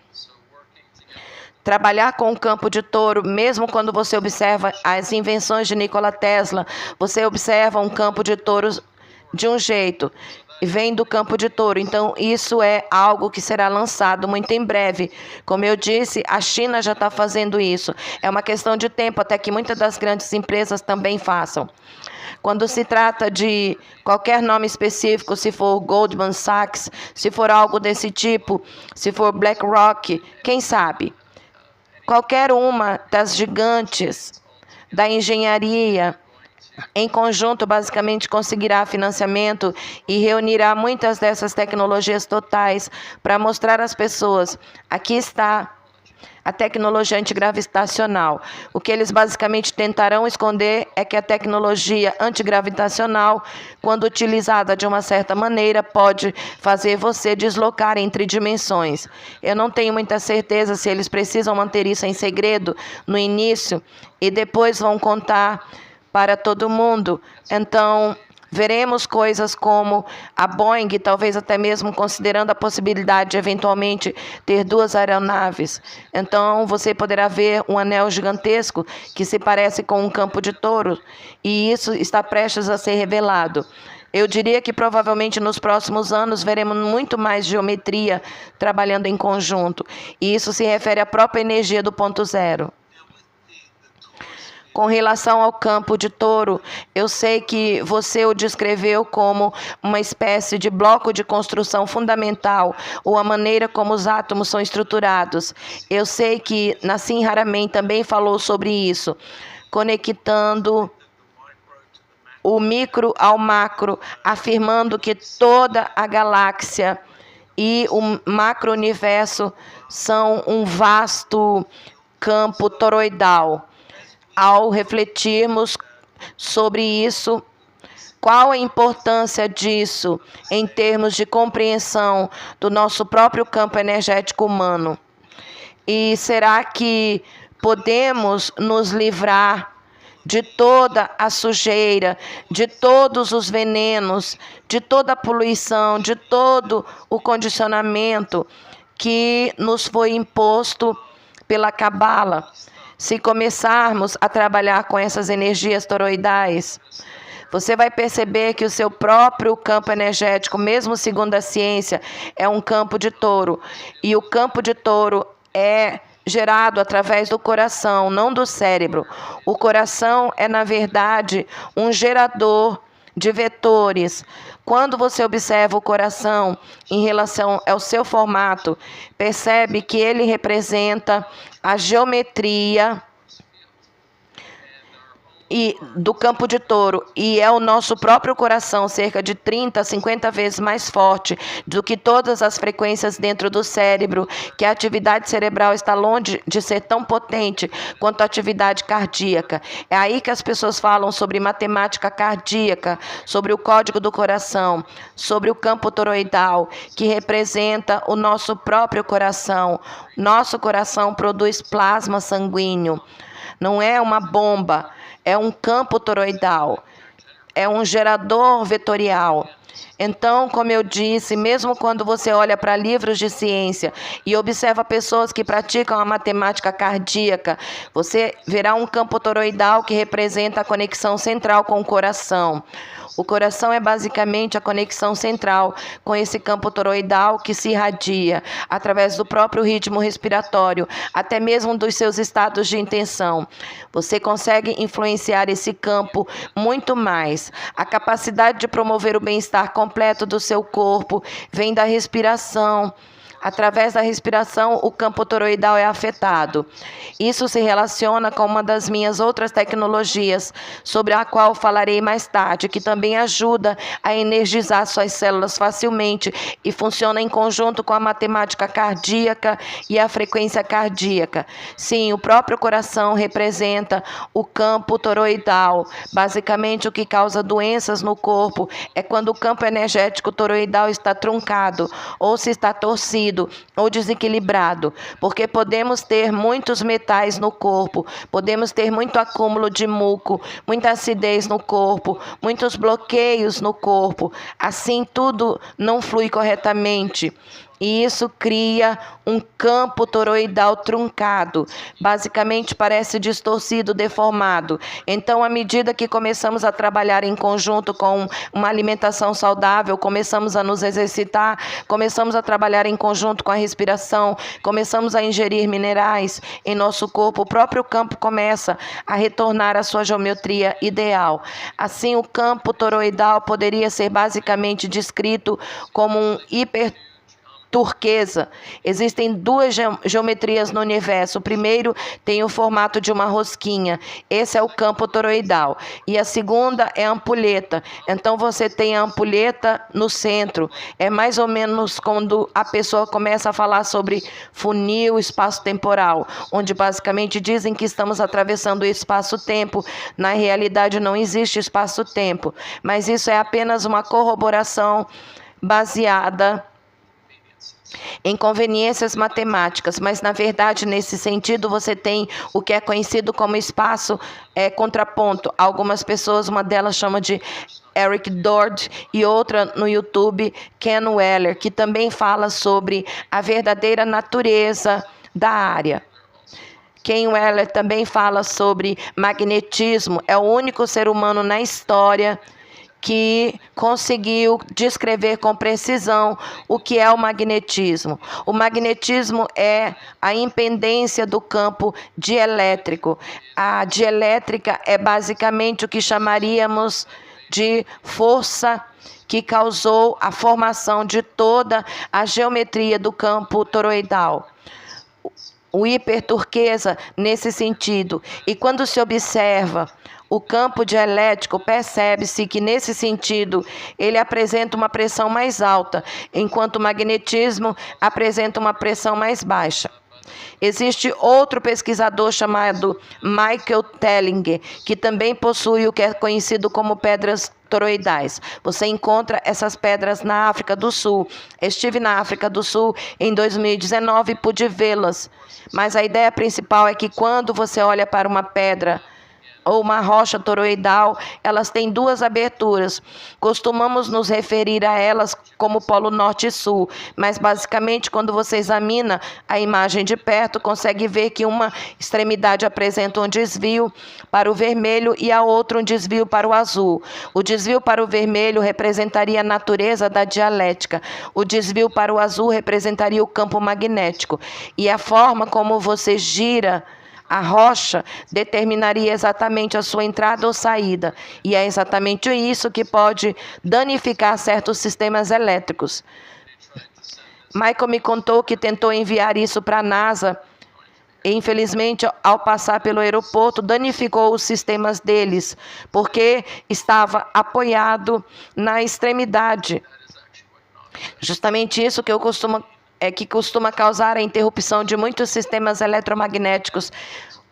Trabalhar com o campo de touro, mesmo quando você observa as invenções de Nikola Tesla, você observa um campo de touro de um jeito, e vem do campo de touro. Então, isso é algo que será lançado muito em breve. Como eu disse, a China já está fazendo isso. É uma questão de tempo até que muitas das grandes empresas também façam. Quando se trata de qualquer nome específico, se for Goldman Sachs, se for algo desse tipo, se for BlackRock, quem sabe? Qualquer uma das gigantes da engenharia, em conjunto, basicamente conseguirá financiamento e reunirá muitas dessas tecnologias totais para mostrar às pessoas: aqui está a tecnologia antigravitacional. O que eles basicamente tentarão esconder é que a tecnologia antigravitacional, quando utilizada de uma certa maneira, pode fazer você deslocar entre dimensões. Eu não tenho muita certeza se eles precisam manter isso em segredo no início e depois vão contar para todo mundo. Então, veremos coisas como a Boeing, talvez até mesmo considerando a possibilidade de eventualmente ter 2 aeronaves. Então, você poderá ver um anel gigantesco que se parece com um campo de touro, e isso está prestes a ser revelado. Eu diria que provavelmente nos próximos anos veremos muito mais geometria trabalhando em conjunto, e isso se refere à própria energia do ponto zero. Com relação ao campo de touro, eu sei que você o descreveu como uma espécie de bloco de construção fundamental, ou a maneira como os átomos são estruturados. Eu sei que Nassim Haramein também falou sobre isso, conectando o micro ao macro, afirmando que toda a galáxia e o macro-universo são um vasto campo toroidal. Ao refletirmos sobre isso, qual a importância disso em termos de compreensão do nosso próprio campo energético humano? E será que podemos nos livrar de toda a sujeira, de todos os venenos, de toda a poluição, de todo o condicionamento que nos foi imposto pela Cabala? Se começarmos a trabalhar com essas energias toroidais, você vai perceber que o seu próprio campo energético, mesmo segundo a ciência, é um campo de touro. E o campo de touro é gerado através do coração, não do cérebro. O coração é, na verdade, um gerador de vetores. Quando você observa o coração em relação ao seu formato, percebe que ele representa a geometria do campo de touro, e é o nosso próprio coração, cerca de 30 a 50 vezes mais forte do que todas as frequências dentro do cérebro, que a atividade cerebral está longe de ser tão potente quanto a atividade cardíaca. É aí que as pessoas falam sobre matemática cardíaca, sobre o código do coração, sobre o campo toroidal, que representa o nosso próprio coração. Nosso coração produz plasma sanguíneo, não é uma bomba. É um campo toroidal, é um gerador vetorial. Então, como eu disse, mesmo quando você olha para livros de ciência e observa pessoas que praticam a matemática cardíaca, você verá um campo toroidal que representa a conexão central com o coração. O coração é basicamente a conexão central com esse campo toroidal que se irradia através do próprio ritmo respiratório, até mesmo dos seus estados de intenção. Você consegue influenciar esse campo muito mais. A capacidade de promover o bem-estar completo do seu corpo vem da respiração. Através da respiração, o campo toroidal é afetado. Isso se relaciona com uma das minhas outras tecnologias, sobre a qual falarei mais tarde, que também ajuda a energizar suas células facilmente e funciona em conjunto com a matemática cardíaca e a frequência cardíaca. Sim, o próprio coração representa o campo toroidal. Basicamente, o que causa doenças no corpo é quando o campo energético toroidal está truncado ou se está torcido ou desequilibrado, porque podemos ter muitos metais no corpo, podemos ter muito acúmulo de muco, muita acidez no corpo, muitos bloqueios no corpo, assim tudo não flui corretamente. E isso cria um campo toroidal truncado, basicamente parece distorcido, deformado. Então, à medida que começamos a trabalhar em conjunto com uma alimentação saudável, começamos a nos exercitar, começamos a trabalhar em conjunto com a respiração, começamos a ingerir minerais em nosso corpo, o próprio campo começa a retornar à sua geometria ideal. Assim, o campo toroidal poderia ser basicamente descrito como um hiperturquesa. Existem duas geometrias no universo. O primeiro tem o formato de uma rosquinha. Esse é o campo toroidal. E a segunda é a ampulheta. Então você tem a ampulheta no centro. É mais ou menos quando a pessoa começa a falar sobre funil espaço-temporal, onde basicamente dizem que estamos atravessando o espaço-tempo. Na realidade não existe espaço-tempo, mas isso é apenas uma corroboração baseada em conveniências matemáticas, mas na verdade nesse sentido você tem o que é conhecido como espaço contraponto. Algumas pessoas, uma delas chama de Eric Dodd e outra no YouTube, Ken Weller, que também fala sobre a verdadeira natureza da área. Ken Weller também fala sobre magnetismo. É o único ser humano na história que conseguiu descrever com precisão o que é o magnetismo. O magnetismo é a impedância do campo dielétrico. A dielétrica é basicamente o que chamaríamos de força que causou a formação de toda a geometria do campo toroidal. O hiperturquesa nesse sentido. E quando se observa o campo dielétrico, percebe-se que nesse sentido ele apresenta uma pressão mais alta, enquanto o magnetismo apresenta uma pressão mais baixa. Existe outro pesquisador chamado Michael Tellinger, que também possui o que é conhecido como pedras toroidais. Você encontra essas pedras na África do Sul. Estive na África do Sul em 2019 e pude vê-las. Mas a ideia principal é que quando você olha para uma pedra ou uma rocha toroidal, elas têm duas aberturas. Costumamos nos referir a elas como polo norte e sul, mas basicamente quando você examina a imagem de perto, consegue ver que uma extremidade apresenta um desvio para o vermelho e a outra um desvio para o azul. O desvio para o vermelho representaria a natureza da dialética. O desvio para o azul representaria o campo magnético. E a forma como você gira a rocha determinaria exatamente a sua entrada ou saída, e é exatamente isso que pode danificar certos sistemas elétricos. Michael me contou que tentou enviar isso para a NASA, e infelizmente, ao passar pelo aeroporto, danificou os sistemas deles, porque estava apoiado na extremidade. Justamente isso que costuma causar a interrupção de muitos sistemas eletromagnéticos.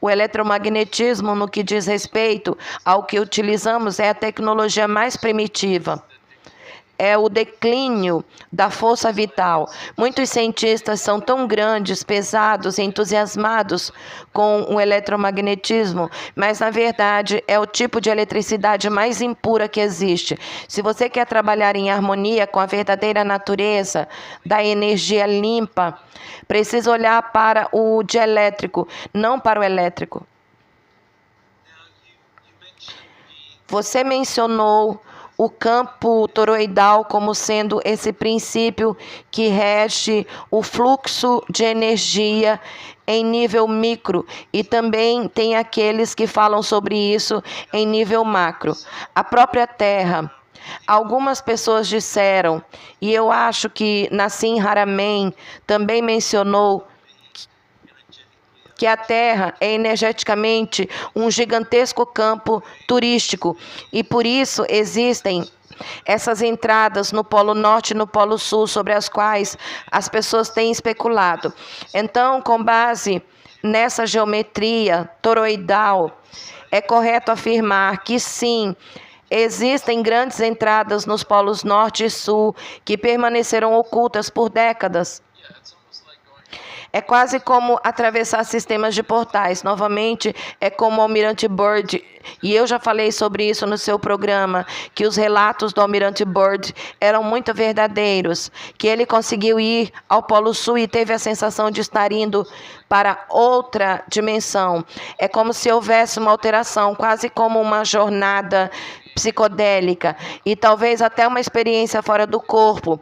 O eletromagnetismo, no que diz respeito ao que utilizamos, é a tecnologia mais primitiva. É o declínio da força vital. Muitos cientistas são tão grandes, pesados, entusiasmados com o eletromagnetismo, mas na verdade é o tipo de eletricidade mais impura que existe. Se você quer trabalhar em harmonia com a verdadeira natureza da energia limpa, precisa olhar para o dielétrico, não para o elétrico. Você mencionou o campo toroidal como sendo esse princípio que rege o fluxo de energia em nível micro, e também tem aqueles que falam sobre isso em nível macro. A própria Terra. Algumas pessoas disseram, e eu acho que Nassim Haramein também mencionou, que a Terra é energeticamente um gigantesco campo turístico, e por isso existem essas entradas no Polo Norte e no Polo Sul, sobre as quais as pessoas têm especulado. Então, com base nessa geometria toroidal, é correto afirmar que sim, existem grandes entradas nos polos Norte e Sul que permanecerão ocultas por décadas. É quase como atravessar sistemas de portais. Novamente, é como o Almirante Byrd, e eu já falei sobre isso no seu programa, que os relatos do Almirante Byrd eram muito verdadeiros, que ele conseguiu ir ao Polo Sul e teve a sensação de estar indo para outra dimensão. É como se houvesse uma alteração, quase como uma jornada psicodélica, e talvez até uma experiência fora do corpo.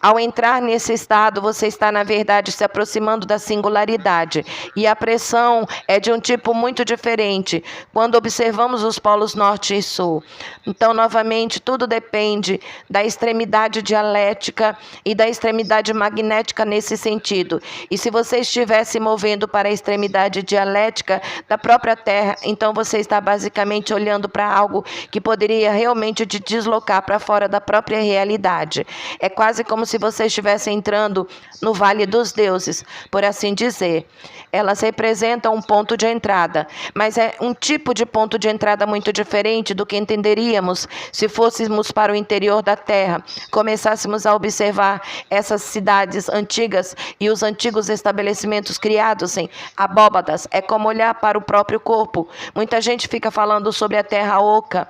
Ao entrar nesse estado, você está, na verdade, se aproximando da singularidade. E a pressão é de um tipo muito diferente quando observamos os polos norte e sul. Então, novamente, tudo depende da extremidade dialética e da extremidade magnética nesse sentido. E se você estiver se movendo para a extremidade dialética da própria Terra, então você está basicamente olhando para algo que poderia realmente te deslocar para fora da própria realidade. É quase como se você estivesse entrando no Vale dos Deuses, por assim dizer. Elas representam um ponto de entrada, mas é um tipo de ponto de entrada muito diferente do que entenderíamos se fôssemos para o interior da Terra, começássemos a observar essas cidades antigas e os antigos estabelecimentos criados em abóbadas. É como olhar para o próprio corpo. Muita gente fica falando sobre a Terra Oca.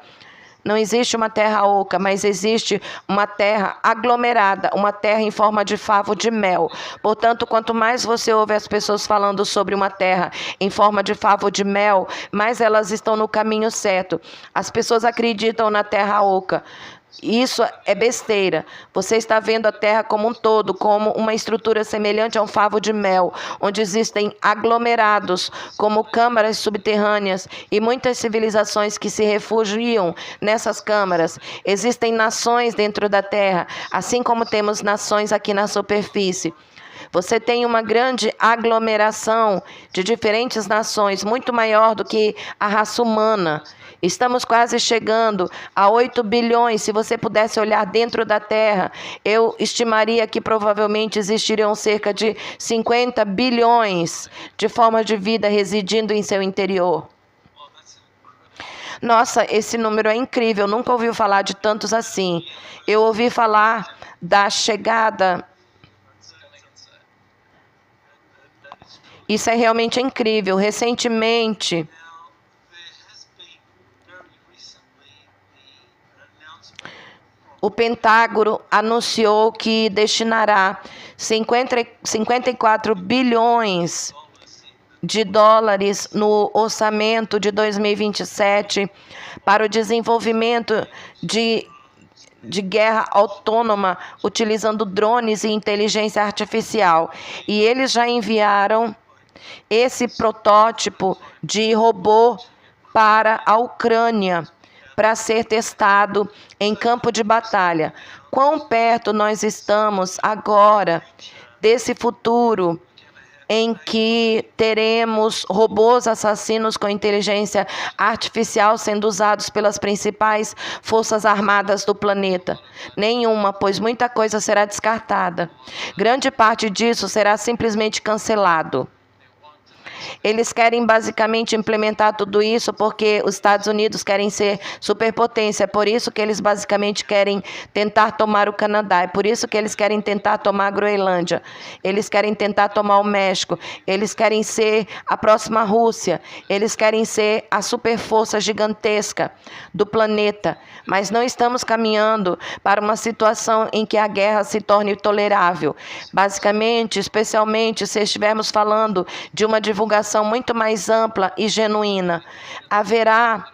Não existe uma terra oca, mas existe uma terra aglomerada, uma terra em forma de favo de mel. Portanto, quanto mais você ouve as pessoas falando sobre uma terra em forma de favo de mel, mais elas estão no caminho certo. As pessoas acreditam na terra oca. Isso é besteira. Você está vendo a Terra como um todo, como uma estrutura semelhante a um favo de mel, onde existem aglomerados, como câmaras subterrâneas, e muitas civilizações que se refugiam nessas câmaras. Existem nações dentro da Terra, assim como temos nações aqui na superfície. Você tem uma grande aglomeração de diferentes nações, muito maior do que a raça humana. Estamos quase chegando a 8 bilhões. Se você pudesse olhar dentro da Terra, eu estimaria que provavelmente existiriam cerca de 50 bilhões de formas de vida residindo em seu interior. Nossa, esse número é incrível. Eu nunca ouvi falar de tantos assim. Eu ouvi falar da chegada. Isso é realmente incrível. Recentemente, o Pentágono anunciou que destinará 54 bilhões de dólares no orçamento de 2027 para o desenvolvimento de guerra autônoma utilizando drones e inteligência artificial. E eles já enviaram esse protótipo de robô para a Ucrânia para ser testado em campo de batalha. Quão perto nós estamos agora desse futuro em que teremos robôs assassinos com inteligência artificial sendo usados pelas principais forças armadas do planeta? Nenhuma, pois muita coisa será descartada. Grande parte disso será simplesmente cancelado. Eles querem basicamente implementar tudo isso porque os Estados Unidos querem ser superpotência. É por isso que eles basicamente querem tentar tomar o Canadá. É por isso que eles querem tentar tomar a Groenlândia. Eles querem tentar tomar o México. Eles querem ser a próxima Rússia. Eles querem ser a superforça gigantesca do planeta. Mas não estamos caminhando para uma situação em que a guerra se torne tolerável. Basicamente, especialmente se estivermos falando de uma divulgação muito mais ampla e genuína, haverá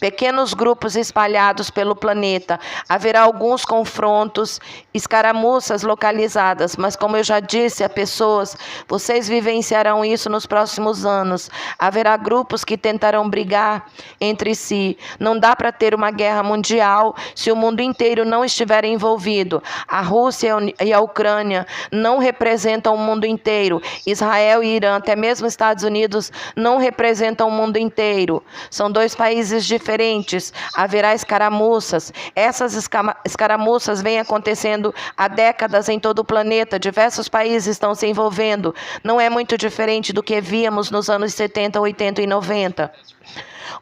pequenos grupos espalhados pelo planeta. Haverá alguns confrontos, escaramuças localizadas, mas como eu já disse a pessoas, vocês vivenciarão isso nos próximos anos. Haverá grupos que tentarão brigar entre si. Não dá para ter uma guerra mundial se o mundo inteiro não estiver envolvido. A Rússia e a Ucrânia não representam o mundo inteiro. Israel e Irã, até mesmo Estados Unidos, não representam o mundo inteiro. São dois países diferentes. Haverá escaramuças. Essas escaramuças vêm acontecendo há décadas em todo o planeta. Diversos países estão se envolvendo. Não é muito diferente do que víamos nos anos 70, 80 e 90.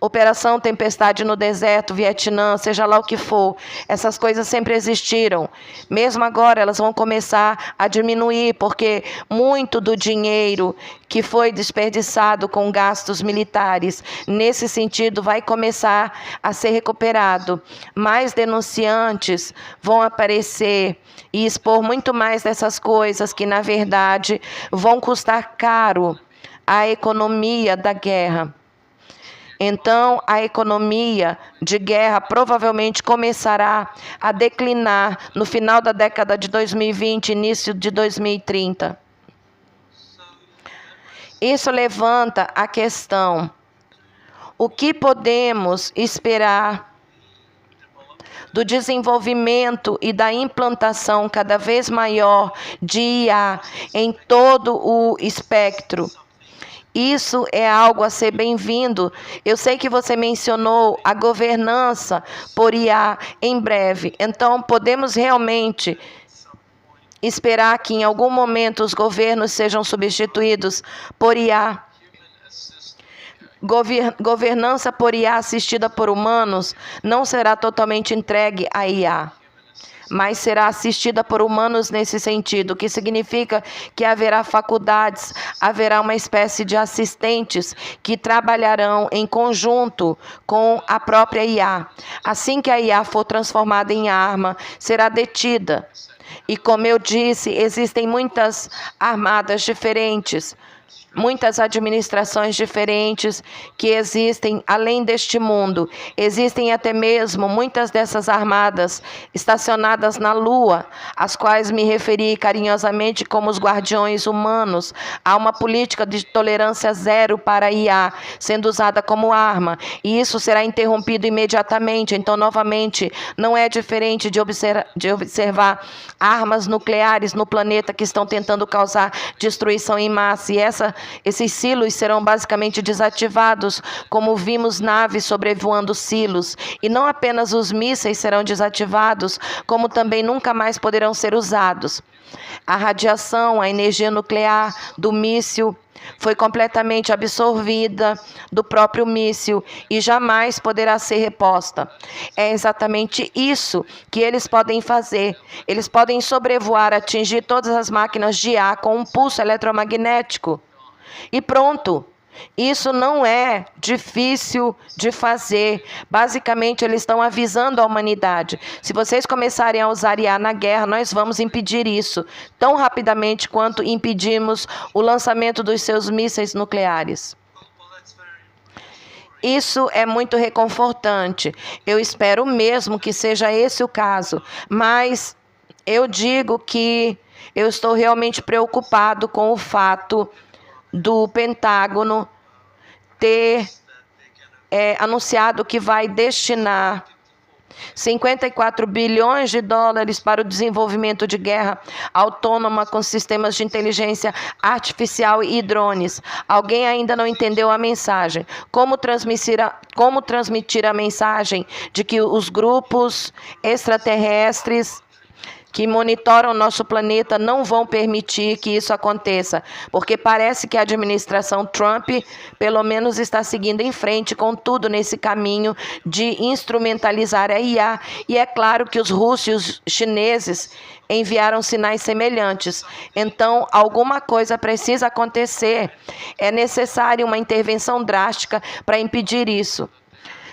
Operação Tempestade no deserto, Vietnã, seja lá o que for, essas coisas sempre existiram. Mesmo agora elas vão começar a diminuir, porque muito do dinheiro que foi desperdiçado com gastos militares, nesse sentido, vai começar a ser recuperado. Mais denunciantes vão aparecer e expor muito mais dessas coisas que, na verdade, vão custar caro à economia da guerra. Então, a economia de guerra provavelmente começará a declinar no final da década de 2020, início de 2030. Isso levanta a questão: o que podemos esperar do desenvolvimento e da implantação cada vez maior de IA em todo o espectro? Isso é algo a ser bem-vindo. Eu sei que você mencionou a governança por IA em breve. Então, podemos realmente esperar que em algum momento os governos sejam substituídos por IA. Governança por IA assistida por humanos não será totalmente entregue à IA, mas será assistida por humanos nesse sentido, o que significa que haverá faculdades, haverá uma espécie de assistentes que trabalharão em conjunto com a própria IA. Assim que a IA for transformada em arma, será detida. E como eu disse, existem muitas armadas diferentes, muitas administrações diferentes que existem além deste mundo. Existem até mesmo muitas dessas armadas estacionadas na Lua, às quais me referi carinhosamente como os guardiões humanos. Há uma política de tolerância zero para a IA sendo usada como arma, e isso será interrompido imediatamente. Então, novamente, não é diferente de observar armas nucleares no planeta que estão tentando causar destruição em massa, e esses silos serão basicamente desativados, como vimos naves sobrevoando silos. E não apenas os mísseis serão desativados, como também nunca mais poderão ser usados. A radiação, a energia nuclear do míssil foi completamente absorvida do próprio míssil e jamais poderá ser reposta. É exatamente isso que eles podem fazer. Eles podem sobrevoar, atingir todas as máquinas de ar com um pulso eletromagnético. E pronto. Isso não é difícil de fazer. Basicamente, eles estão avisando a humanidade. Se vocês começarem a usar IA na guerra, nós vamos impedir isso tão rapidamente quanto impedimos o lançamento dos seus mísseis nucleares. Isso é muito reconfortante. Eu espero mesmo que seja esse o caso. Mas eu digo que eu estou realmente preocupado com o fato do Pentágono ter anunciado que vai destinar 54 bilhões de dólares para o desenvolvimento de guerra autônoma com sistemas de inteligência artificial e drones. Alguém ainda não entendeu a mensagem. Como transmitir a mensagem de que os grupos extraterrestres que monitoram nosso planeta não vão permitir que isso aconteça, porque parece que a administração Trump, pelo menos, está seguindo em frente com tudo nesse caminho de instrumentalizar a IA. E é claro que os russos e os chineses enviaram sinais semelhantes. Então, alguma coisa precisa acontecer. É necessária uma intervenção drástica para impedir isso.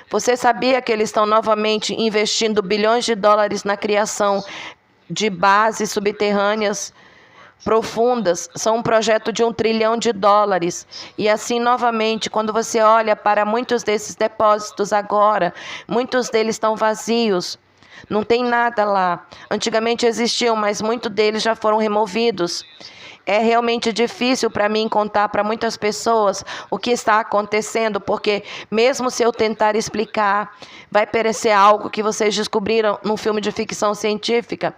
Você sabia que eles estão novamente investindo bilhões de dólares na criação de bases subterrâneas profundas são um projeto de $1 trilhão. E assim, novamente, quando você olha para muitos desses depósitos agora, muitos deles estão vazios. Não tem nada lá. Antigamente existiam, mas muitos deles já foram removidos. É realmente difícil para mim contar para muitas pessoas o que está acontecendo, porque mesmo se eu tentar explicar, vai parecer algo que vocês descobriram num filme de ficção científica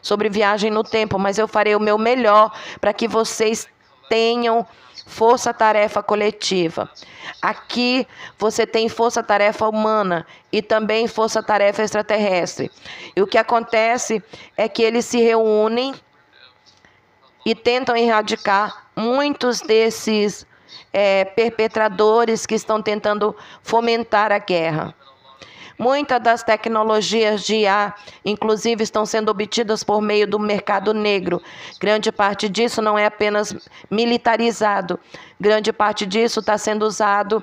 sobre viagem no tempo, mas eu farei o meu melhor para que vocês tenham força-tarefa coletiva. Aqui você tem força-tarefa humana e também força-tarefa extraterrestre. E o que acontece é que eles se reúnem e tentam erradicar muitos desses perpetradores que estão tentando fomentar a guerra. Muitas das tecnologias de IA, inclusive, estão sendo obtidas por meio do mercado negro. Grande parte disso não é apenas militarizado. Grande parte disso está sendo usado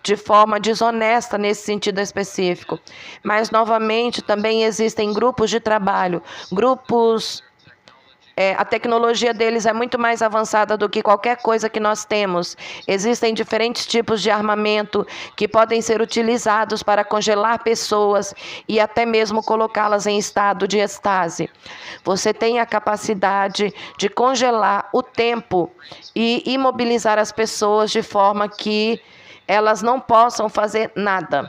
de forma desonesta nesse sentido específico. Mas, novamente, também existem grupos de trabalho, a tecnologia deles é muito mais avançada do que qualquer coisa que nós temos. Existem diferentes tipos de armamento que podem ser utilizados para congelar pessoas e até mesmo colocá-las em estado de êxtase. Você tem a capacidade de congelar o tempo e imobilizar as pessoas de forma que elas não possam fazer nada.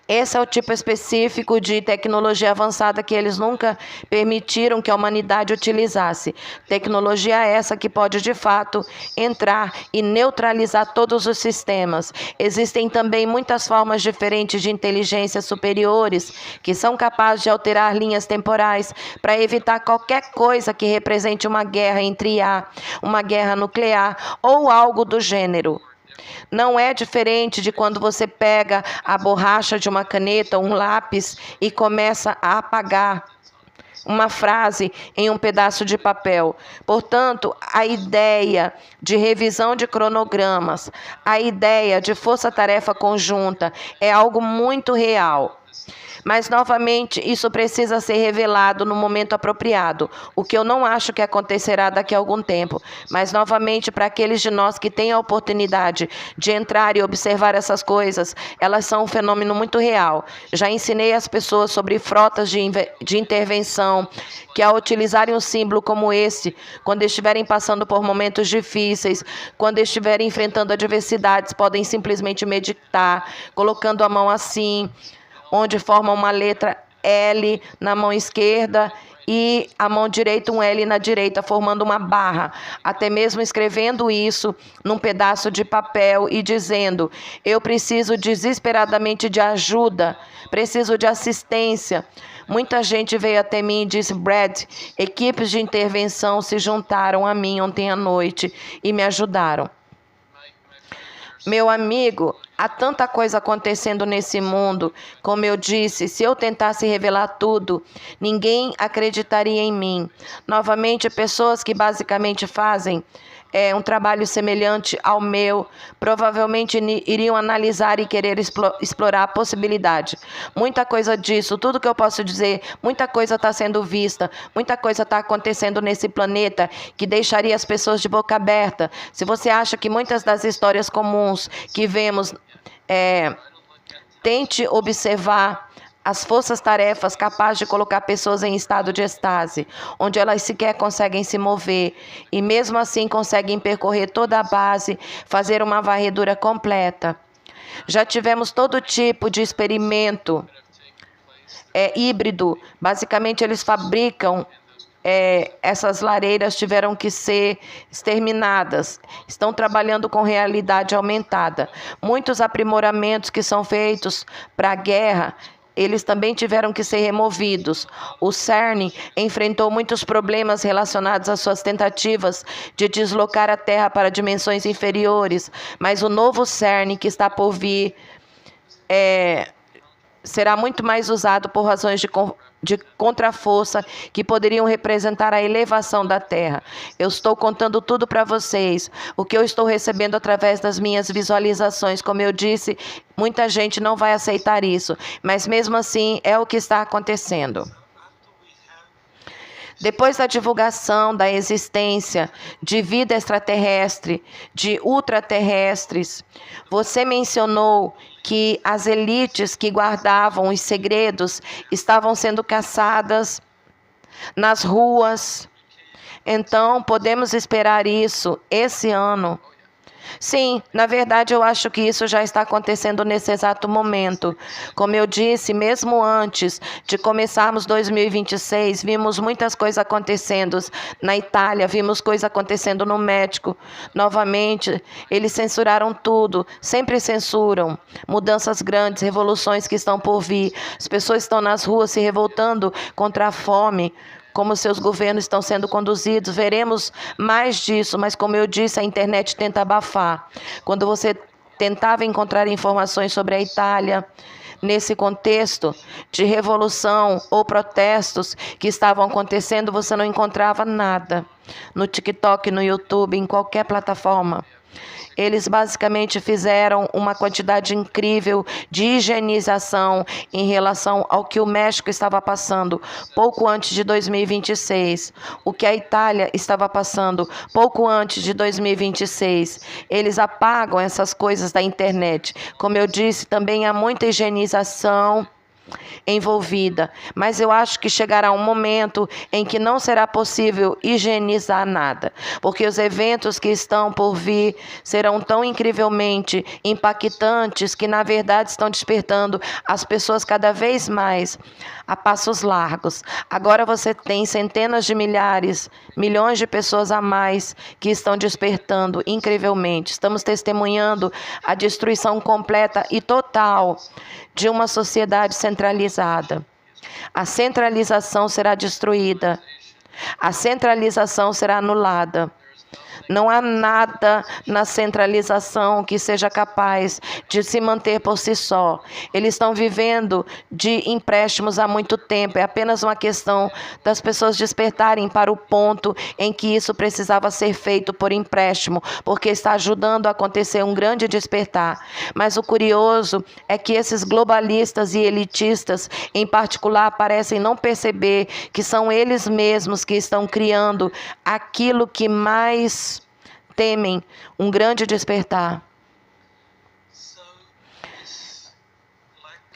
Esse é o tipo específico de tecnologia avançada que eles nunca permitiram que a humanidade utilizasse. Tecnologia essa que pode, de fato, entrar e neutralizar todos os sistemas. Existem também muitas formas diferentes de inteligência superiores que são capazes de alterar linhas temporais para evitar qualquer coisa que represente uma guerra entre IA, uma guerra nuclear ou algo do gênero. Não é diferente de quando você pega a borracha de uma caneta ou um lápis e começa a apagar uma frase em um pedaço de papel. Portanto, a ideia de revisão de cronogramas, a ideia de força-tarefa conjunta é algo muito real. Mas, novamente, isso precisa ser revelado no momento apropriado, o que eu não acho que acontecerá daqui a algum tempo. Mas, novamente, para aqueles de nós que têm a oportunidade de entrar e observar essas coisas, elas são um fenômeno muito real. Já ensinei as pessoas sobre frotas de intervenção, que ao utilizarem um símbolo como esse, quando estiverem passando por momentos difíceis, quando estiverem enfrentando adversidades, podem simplesmente meditar, colocando a mão assim, onde forma uma letra L na mão esquerda e a mão direita um L na direita, formando uma barra. Até mesmo escrevendo isso num pedaço de papel e dizendo: eu preciso desesperadamente de ajuda, preciso de assistência. Muita gente veio até mim e disse: Brad, equipes de intervenção se juntaram a mim ontem à noite e me ajudaram. Meu amigo, há tanta coisa acontecendo nesse mundo. Como eu disse, se eu tentasse revelar tudo, ninguém acreditaria em mim. Novamente, pessoas que basicamente fazem um trabalho semelhante ao meu, provavelmente iriam analisar e querer explorar a possibilidade. Muita coisa disso, tudo que eu posso dizer, muita coisa está sendo vista, muita coisa está acontecendo nesse planeta que deixaria as pessoas de boca aberta. Se você acha que muitas das histórias comuns que vemos, tente observar as forças-tarefas capazes de colocar pessoas em estado de êxtase, onde elas sequer conseguem se mover, e mesmo assim conseguem percorrer toda a base, fazer uma varredura completa. Já tivemos todo tipo de experimento híbrido. Basicamente, eles fabricam essas lareiras, tiveram que ser exterminadas. Estão trabalhando com realidade aumentada. Muitos aprimoramentos que são feitos para a guerra, eles também tiveram que ser removidos. O CERN enfrentou muitos problemas relacionados às suas tentativas de deslocar a Terra para dimensões inferiores, mas o novo CERN que está por vir será muito mais usado por razões de contraforça que poderiam representar a elevação da Terra. Eu estou contando tudo para vocês, o que eu estou recebendo através das minhas visualizações. Como eu disse, muita gente não vai aceitar isso, mas mesmo assim é o que está acontecendo. Depois da divulgação da existência de vida extraterrestre, de ultraterrestres, você mencionou que as elites que guardavam os segredos estavam sendo caçadas nas ruas. Então, podemos esperar isso esse ano. Sim, na verdade eu acho que isso já está acontecendo nesse exato momento. Como eu disse, mesmo antes de começarmos 2026, vimos muitas coisas acontecendo na Itália, vimos coisas acontecendo no México. Novamente, eles censuraram tudo, sempre censuram. Mudanças grandes, revoluções que estão por vir. As pessoas estão nas ruas se revoltando contra a fome, como seus governos estão sendo conduzidos. Veremos mais disso, mas como eu disse, a internet tenta abafar. Quando você tentava encontrar informações sobre a Itália, nesse contexto de revolução ou protestos que estavam acontecendo, você não encontrava nada. No TikTok, no YouTube, em qualquer plataforma. Eles basicamente fizeram uma quantidade incrível de higienização em relação ao que o México estava passando pouco antes de 2026, o que a Itália estava passando pouco antes de 2026. Eles apagam essas coisas da internet. Como eu disse, também há muita higienização envolvida, mas eu acho que chegará um momento em que não será possível higienizar nada, porque os eventos que estão por vir serão tão incrivelmente impactantes que na verdade estão despertando as pessoas cada vez mais a passos largos. Agora você tem centenas de milhares, milhões de pessoas a mais que estão despertando incrivelmente. Estamos testemunhando a destruição completa e total de uma sociedade centralizada. A centralização será destruída. A centralização será anulada. Não há nada na centralização que seja capaz de se manter por si só. Eles estão vivendo de empréstimos há muito tempo. É apenas uma questão das pessoas despertarem para o ponto em que isso precisava ser feito por empréstimo, porque está ajudando a acontecer um grande despertar. Mas o curioso é que esses globalistas e elitistas, em particular, parecem não perceber que são eles mesmos que estão criando aquilo que mais temem, um grande despertar.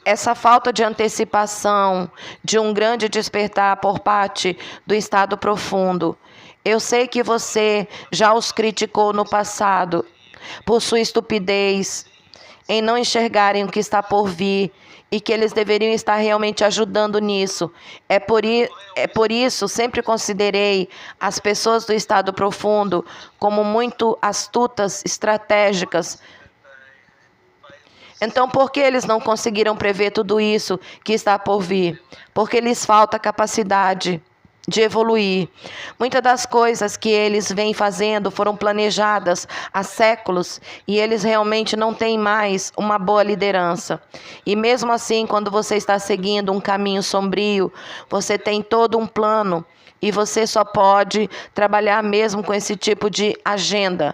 Essa falta de antecipação de um grande despertar por parte do estado profundo. Eu sei que você já os criticou no passado por sua estupidez em não enxergarem o que está por vir e que eles deveriam estar realmente ajudando nisso. É por isso sempre considerei as pessoas do estado profundo como muito astutas, estratégicas. Então, por que eles não conseguiram prever tudo isso que está por vir? Porque lhes falta capacidade de evoluir. Muitas das coisas que eles vêm fazendo foram planejadas há séculos e eles realmente não têm mais uma boa liderança. E mesmo assim, quando você está seguindo um caminho sombrio, você tem todo um plano e você só pode trabalhar mesmo com esse tipo de agenda.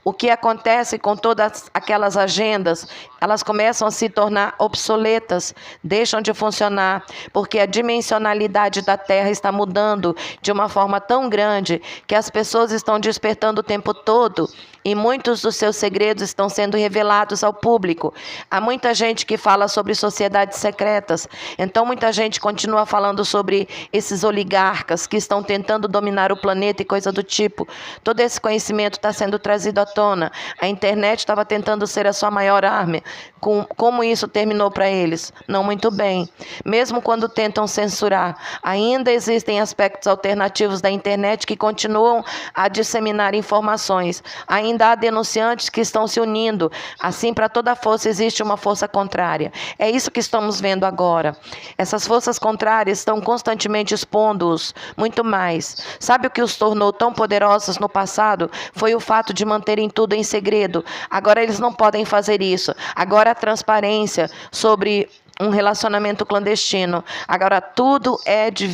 O que acontece com todas aquelas agendas, elas começam a se tornar obsoletas, deixam de funcionar, porque a dimensionalidade da Terra está mudando de uma forma tão grande que as pessoas estão despertando o tempo todo e muitos dos seus segredos estão sendo revelados ao público. Há muita gente que fala sobre sociedades secretas, então muita gente continua falando sobre esses oligarcas que estão tentando dominar o planeta e coisa do tipo. Todo esse conhecimento está sendo trazido à tona. A internet estava tentando ser a sua maior arma. Como isso terminou para eles? Não muito bem. Mesmo quando tentam censurar, ainda existem aspectos alternativos da internet que continuam a disseminar informações. Ainda há denunciantes que estão se unindo. Assim, para toda força existe uma força contrária. É isso que estamos vendo agora. Essas forças contrárias estão constantemente expondo-os muito mais. Sabe o que os tornou tão poderosos no passado? Foi o fato de manterem tudo em segredo. Agora eles não podem fazer isso. Agora a transparência sobre um relacionamento clandestino. Agora tudo é de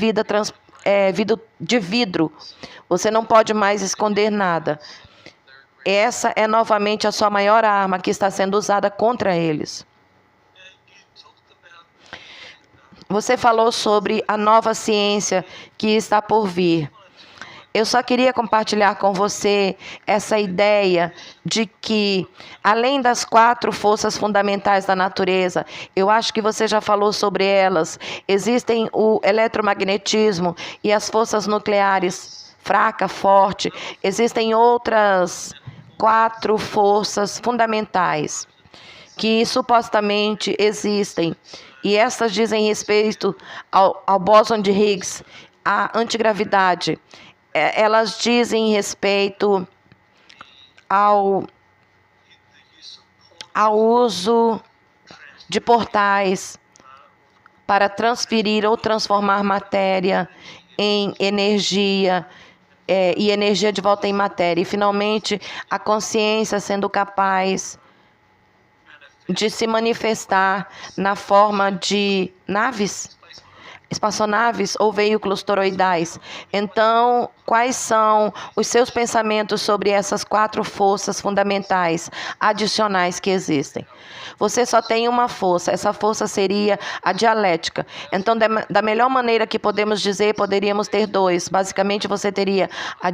de vidro. Você não pode mais esconder nada. Essa é novamente a sua maior arma que está sendo usada contra eles. Você falou sobre a nova ciência que está por vir. Eu só queria compartilhar com você essa ideia de que, além das 4 forças fundamentais da natureza, eu acho que você já falou sobre elas, existem o eletromagnetismo e as forças nucleares, fraca, forte, existem outras 4 forças fundamentais que supostamente existem, e essas dizem respeito ao bóson de Higgs, à antigravidade. Elas dizem respeito ao uso de portais para transferir ou transformar matéria em energia, e energia de volta em matéria. E, finalmente, a consciência sendo capaz de se manifestar na forma de naves, espaçonaves ou veículos toroidais. Então, quais são os seus pensamentos sobre essas 4 forças fundamentais adicionais que existem? Você só tem uma força, essa força seria a dialética. Então, da melhor maneira que podemos dizer, poderíamos ter 2. Basicamente, você teria a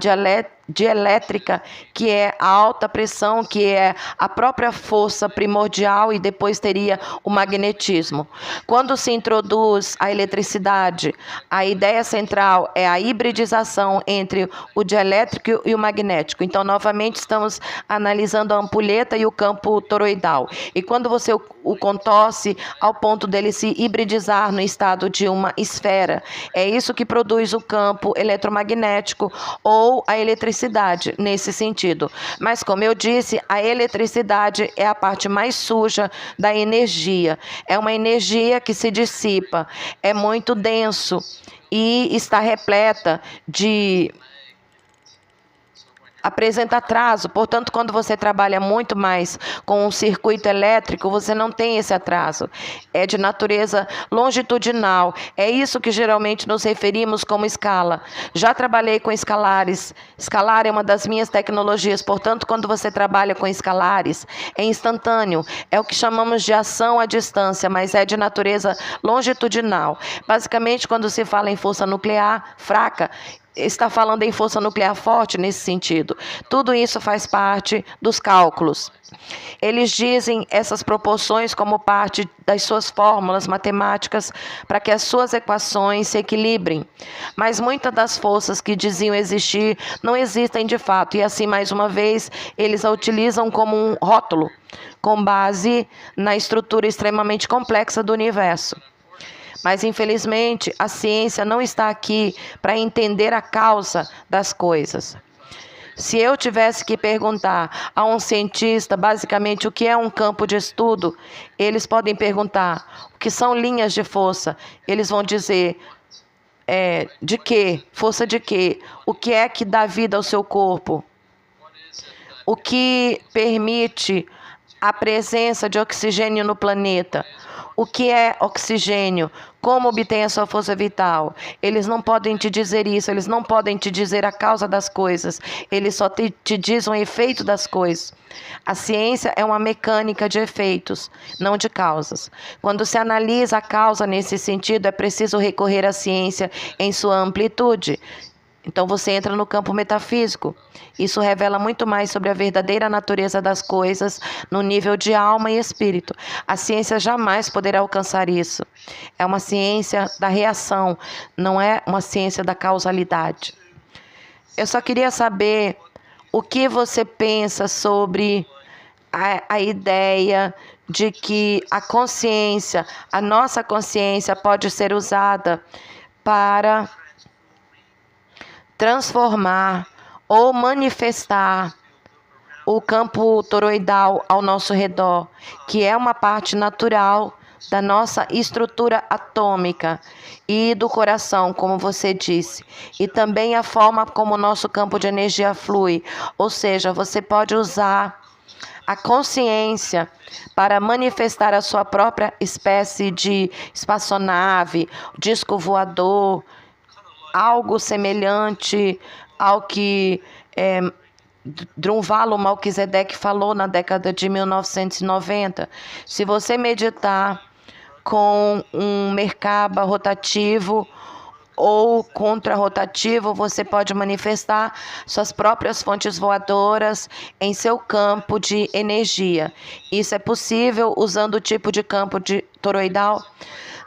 dielétrica, que é a alta pressão, que é a própria força primordial, e depois teria o magnetismo. Quando se introduz a eletricidade, a ideia central é a hibridização entre o dielétrico e o magnético. Então, novamente, estamos analisando a ampulheta e o campo toroidal. E quando você o contorce ao ponto dele se hibridizar no estado de uma esfera, é isso que produz o campo eletromagnético ou a eletricidade, nesse sentido. Mas, como eu disse, a eletricidade é a parte mais suja da energia. É uma energia que se dissipa, é muito denso e está repleta de... apresenta atraso. Portanto, quando você trabalha muito mais com um circuito elétrico, você não tem esse atraso. É de natureza longitudinal. É isso que geralmente nos referimos como escala. Já trabalhei com escalares. Escalar é uma das minhas tecnologias. Portanto, quando você trabalha com escalares, é instantâneo. É o que chamamos de ação à distância, mas é de natureza longitudinal. Basicamente, quando se fala em força nuclear fraca, está falando em força nuclear forte nesse sentido. Tudo isso faz parte dos cálculos. Eles dizem essas proporções como parte das suas fórmulas matemáticas para que as suas equações se equilibrem. Mas muitas das forças que diziam existir não existem de fato. E assim, mais uma vez, eles a utilizam como um rótulo, com base na estrutura extremamente complexa do universo. Mas, infelizmente, a ciência não está aqui para entender a causa das coisas. Se eu tivesse que perguntar a um cientista, basicamente, o que é um campo de estudo, eles podem perguntar o que são linhas de força. Eles vão dizer, de quê? Força de quê? O que é que dá vida ao seu corpo? O que permite a presença de oxigênio no planeta? O que é oxigênio? Como obtém a sua força vital? Eles não podem te dizer isso, eles não podem te dizer a causa das coisas, eles só te dizem o efeito das coisas. A ciência é uma mecânica de efeitos, não de causas. Quando se analisa a causa nesse sentido, é preciso recorrer à ciência em sua amplitude. Então você entra no campo metafísico. Isso revela muito mais sobre a verdadeira natureza das coisas no nível de alma e espírito. A ciência jamais poderá alcançar isso. É uma ciência da reação, não é uma ciência da causalidade. Eu só queria saber o que você pensa sobre a ideia de que a consciência, a nossa consciência pode ser usada para transformar ou manifestar o campo toroidal ao nosso redor, que é uma parte natural da nossa estrutura atômica e do coração, como você disse, e também a forma como o nosso campo de energia flui. Ou seja, você pode usar a consciência para manifestar a sua própria espécie de espaçonave, disco voador, algo semelhante ao que Drunvalo Melquisedeque falou na década de 1990. Se você meditar com um Merkaba rotativo ou contrarrotativo, você pode manifestar suas próprias fontes voadoras em seu campo de energia. Isso é possível usando o tipo de campo de toroidal?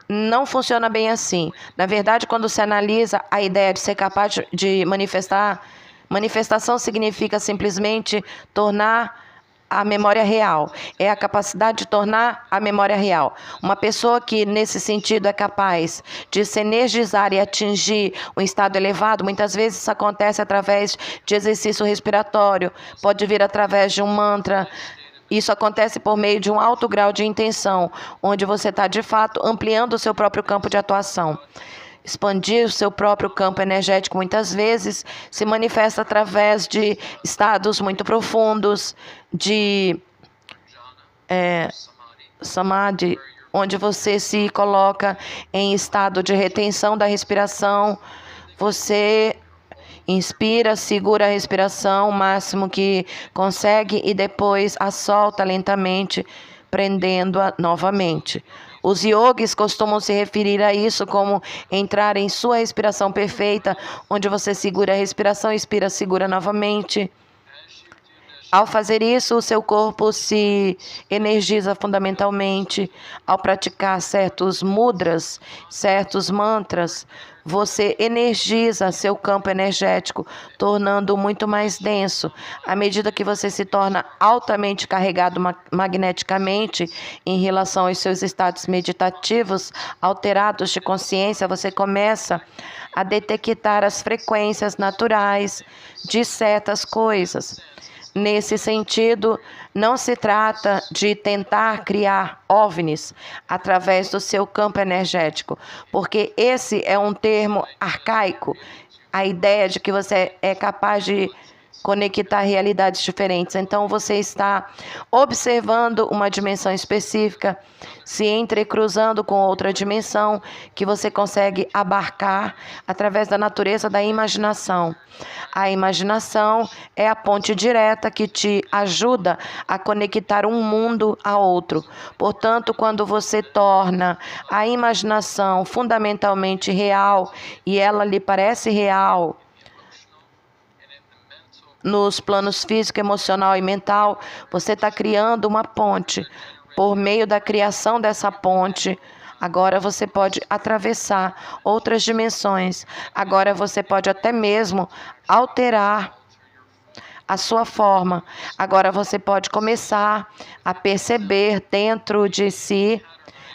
Não funciona bem assim. Na verdade, quando se analisa a ideia de ser capaz de manifestar, manifestação significa simplesmente tornar a memória real. É a capacidade de tornar a memória real. Uma pessoa que, nesse sentido, é capaz de se energizar e atingir um estado elevado, muitas vezes isso acontece através de exercício respiratório, pode vir através de um mantra. Isso acontece por meio de um alto grau de intenção, onde você está, de fato, ampliando o seu próprio campo de atuação. Expandir o seu próprio campo energético muitas vezes se manifesta através de estados muito profundos de samadhi, onde você se coloca em estado de retenção da respiração. Você inspira, segura a respiração o máximo que consegue e depois a solta lentamente, prendendo-a novamente. Os yogis costumam se referir a isso como entrar em sua respiração perfeita, onde você segura a respiração, expira, segura novamente. Ao fazer isso, o seu corpo se energiza fundamentalmente. Ao praticar certos mudras, certos mantras, você energiza seu campo energético, tornando-o muito mais denso. À medida que você se torna altamente carregado magneticamente em relação aos seus estados meditativos alterados de consciência, você começa a detectar as frequências naturais de certas coisas. Nesse sentido, não se trata de tentar criar OVNIs através do seu campo energético, porque esse é um termo arcaico, a ideia de que você é capaz de conectar realidades diferentes. Então, você está observando uma dimensão específica, se entrecruzando com outra dimensão que você consegue abarcar através da natureza da imaginação. A imaginação é a ponte direta que te ajuda a conectar um mundo a outro. Portanto, quando você torna a imaginação fundamentalmente real e ela lhe parece real nos planos físico, emocional e mental, você está criando uma ponte. Por meio da criação dessa ponte, agora você pode atravessar outras dimensões. Agora você pode até mesmo alterar a sua forma. Agora você pode começar a perceber dentro de si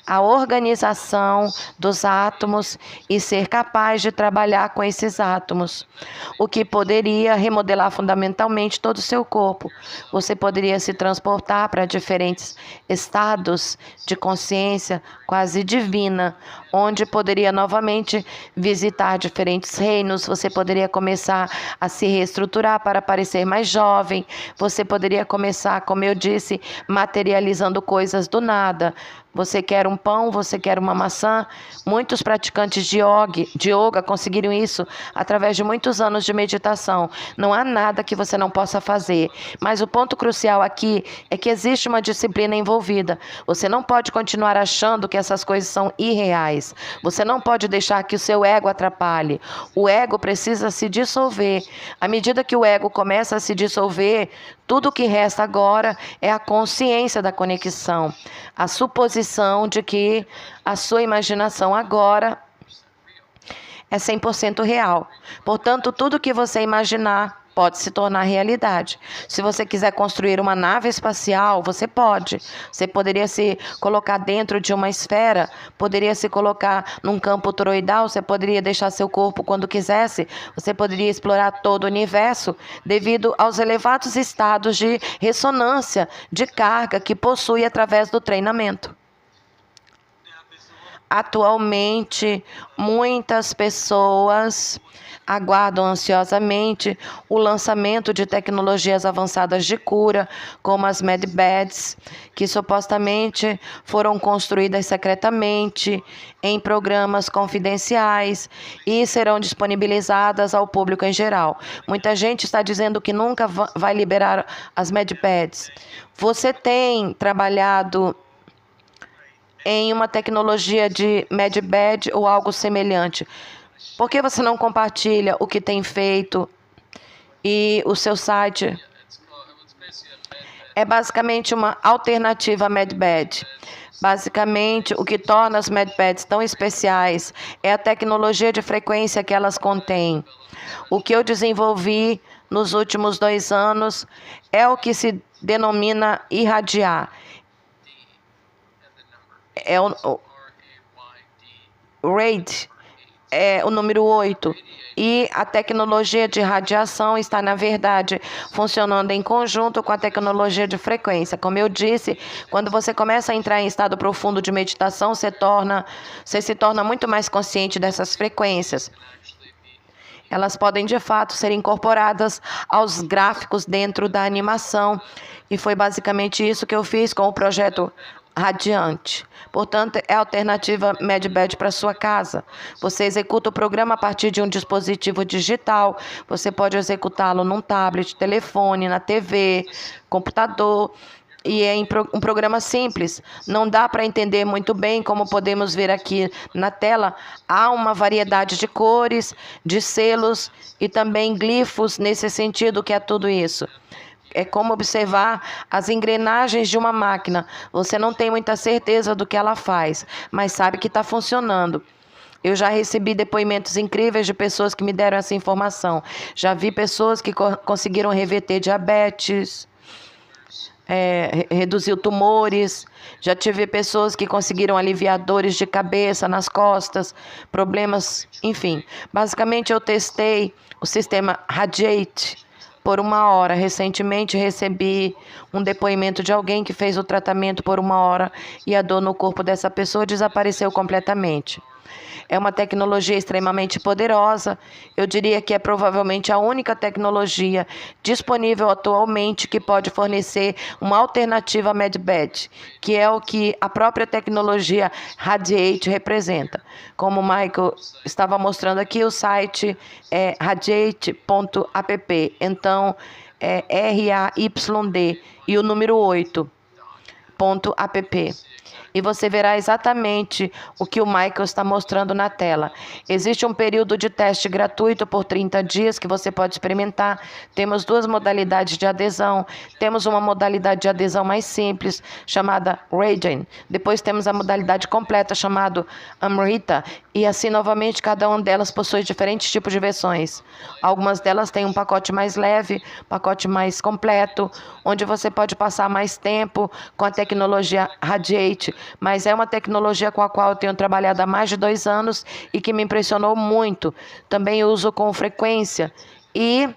a organização dos átomos e ser capaz de trabalhar com esses átomos, o que poderia remodelar fundamentalmente todo o seu corpo. Você poderia se transportar para diferentes estados de consciência quase divina, onde poderia novamente visitar diferentes reinos. Você poderia começar a se reestruturar para parecer mais jovem. Você poderia começar, como eu disse, materializando coisas do nada. Você quer um pão, você quer uma maçã. Muitos praticantes de yoga conseguiram isso através de muitos anos de meditação. Não há nada que você não possa fazer. Mas o ponto crucial aqui é que existe uma disciplina envolvida. Você não pode continuar achando que essas coisas são irreais. Você não pode deixar que o seu ego atrapalhe. O ego precisa se dissolver. À medida que o ego começa a se dissolver, tudo o que resta agora é a consciência da conexão, a suposição de que a sua imaginação agora é 100% real. Portanto, tudo que você imaginar pode se tornar realidade. Se você quiser construir uma nave espacial, você pode. Você poderia se colocar dentro de uma esfera, poderia se colocar num campo toroidal, você poderia deixar seu corpo quando quisesse, você poderia explorar todo o universo devido aos elevados estados de ressonância, de carga que possui através do treinamento. Atualmente, muitas pessoas aguardam ansiosamente o lançamento de tecnologias avançadas de cura, como as medbeds, que supostamente foram construídas secretamente em programas confidenciais e serão disponibilizadas ao público em geral. Muita gente está dizendo que nunca vai liberar as medbeds. Você tem trabalhado em uma tecnologia de MedBed ou algo semelhante? Por que você não compartilha o que tem feito e o seu site? É basicamente uma alternativa à MedBed. Basicamente, o que torna as MedBeds tão especiais é a tecnologia de frequência que elas contêm. O que eu desenvolvi nos últimos 2 anos é o que se denomina irradiar. É o RAID, é o número 8. E a tecnologia de radiação está, na verdade, funcionando em conjunto com a tecnologia de frequência. Como eu disse, quando você começa a entrar em estado profundo de meditação, você se torna muito mais consciente dessas frequências. Elas podem, de fato, ser incorporadas aos gráficos dentro da animação. E foi basicamente isso que eu fiz com o projeto Radiante. Portanto, é a alternativa MedBed para sua casa. Você executa o programa a partir de um dispositivo digital. Você pode executá-lo num tablet, telefone, na TV, computador. E é um programa simples. Não dá para entender muito bem, como podemos ver aqui na tela. Há uma variedade de cores, de selos e também glifos nesse sentido, que é tudo isso. É como observar as engrenagens de uma máquina. Você não tem muita certeza do que ela faz, mas sabe que está funcionando. Eu já recebi depoimentos incríveis de pessoas que me deram essa informação. Já vi pessoas que conseguiram reverter diabetes, reduzir tumores. Já tive pessoas que conseguiram aliviar dores de cabeça, nas costas, problemas, enfim. Basicamente, eu testei o sistema Radiate por 1 hora. Recentemente recebi um depoimento de alguém que fez o tratamento por 1 hora e a dor no corpo dessa pessoa desapareceu completamente. É uma tecnologia extremamente poderosa. Eu diria que é provavelmente a única tecnologia disponível atualmente que pode fornecer uma alternativa à MedBed, que é o que a própria tecnologia Radiate representa. Como o Michael estava mostrando aqui, o site é radiate.app. Então, é RAYD e o número 8.app. E você verá exatamente o que o Michael está mostrando na tela. Existe um período de teste gratuito por 30 dias que você pode experimentar. Temos 2 modalidades de adesão. Temos uma modalidade de adesão mais simples, chamada Radiant. Depois temos a modalidade completa, chamada Amrita. E assim, novamente, cada uma delas possui diferentes tipos de versões. Algumas delas têm um pacote mais leve, pacote mais completo, onde você pode passar mais tempo com a tecnologia Radiate. Mas é uma tecnologia com a qual eu tenho trabalhado há mais de 2 anos e que me impressionou muito. Também uso com frequência e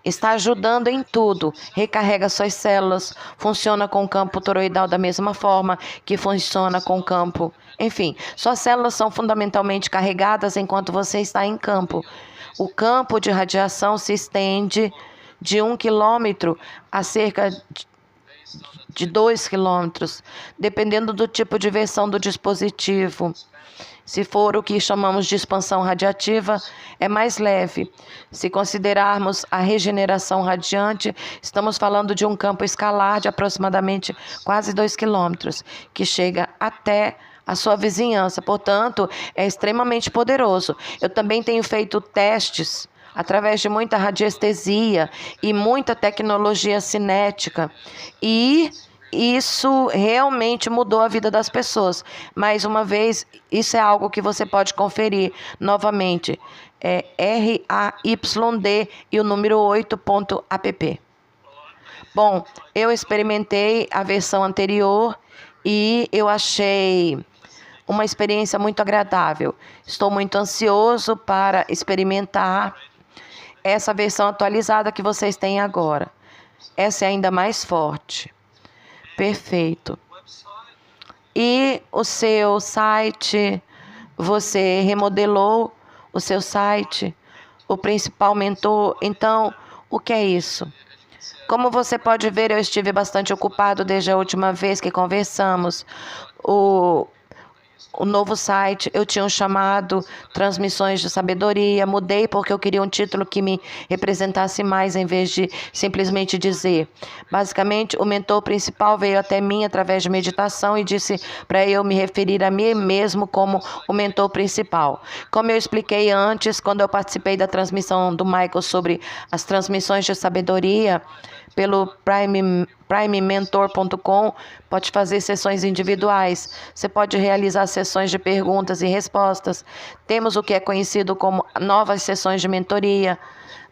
está ajudando em tudo. Recarrega suas células, funciona com o campo toroidal da mesma forma que funciona com o campo. Enfim, suas células são fundamentalmente carregadas enquanto você está em campo. O campo de radiação se estende de 1 quilômetro a cerca de 2 quilômetros, dependendo do tipo de versão do dispositivo. Se for o que chamamos de expansão radiativa, é mais leve. Se considerarmos a regeneração radiante, estamos falando de um campo escalar de aproximadamente quase 2 quilômetros, que chega até a sua vizinhança. Portanto, é extremamente poderoso. Eu também tenho feito testes através de muita radiestesia e muita tecnologia cinética. E isso realmente mudou a vida das pessoas. Mais uma vez, isso é algo que você pode conferir novamente. É RAYD e o número 8.app. Bom, eu experimentei a versão anterior e eu achei uma experiência muito agradável. Estou muito ansioso para experimentar essa versão atualizada que vocês têm agora. Essa é ainda mais forte. Perfeito. E o seu site, você remodelou o seu site, o principal mentor. Então, o que é isso? Como você pode ver, eu estive bastante ocupado desde a última vez que conversamos. o novo site, eu tinha um chamado Transmissões de Sabedoria, mudei porque eu queria um título que me representasse mais, em vez de simplesmente dizer. Basicamente, o mentor principal veio até mim através de meditação e disse para eu me referir a mim mesmo como o mentor principal. Como eu expliquei antes, quando eu participei da transmissão do Michael sobre as transmissões de sabedoria, pelo primementor.com, pode fazer sessões individuais. Você pode realizar sessões de perguntas e respostas. Temos o que é conhecido como novas sessões de mentoria.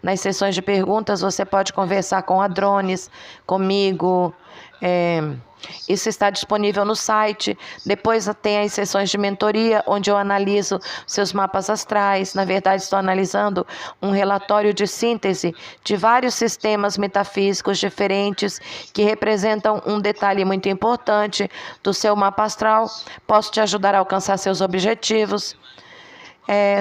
Nas sessões de perguntas, você pode conversar com Adrones, comigo. Isso está disponível no site. Depois tem as sessões de mentoria, onde eu analiso seus mapas astrais. Na verdade, estou analisando um relatório de síntese de vários sistemas metafísicos diferentes que representam um detalhe muito importante do seu mapa astral. Posso te ajudar a alcançar seus objetivos.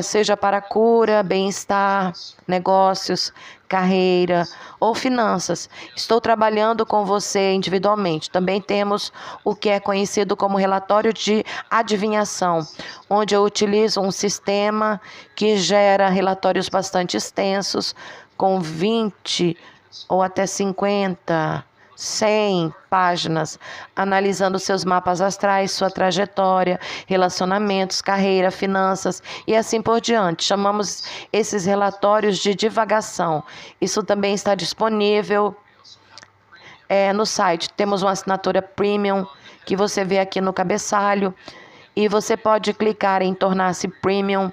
Seja para cura, bem-estar, negócios, carreira ou finanças. Estou trabalhando com você individualmente. Também temos o que é conhecido como relatório de adivinhação, onde eu utilizo um sistema que gera relatórios bastante extensos, com 20 ou até 50, 100 páginas, analisando seus mapas astrais, sua trajetória, relacionamentos, carreira, finanças e assim por diante. Chamamos esses relatórios de divagação. Isso também está disponível no site. Temos uma assinatura premium que você vê aqui no cabeçalho e você pode clicar em tornar-se premium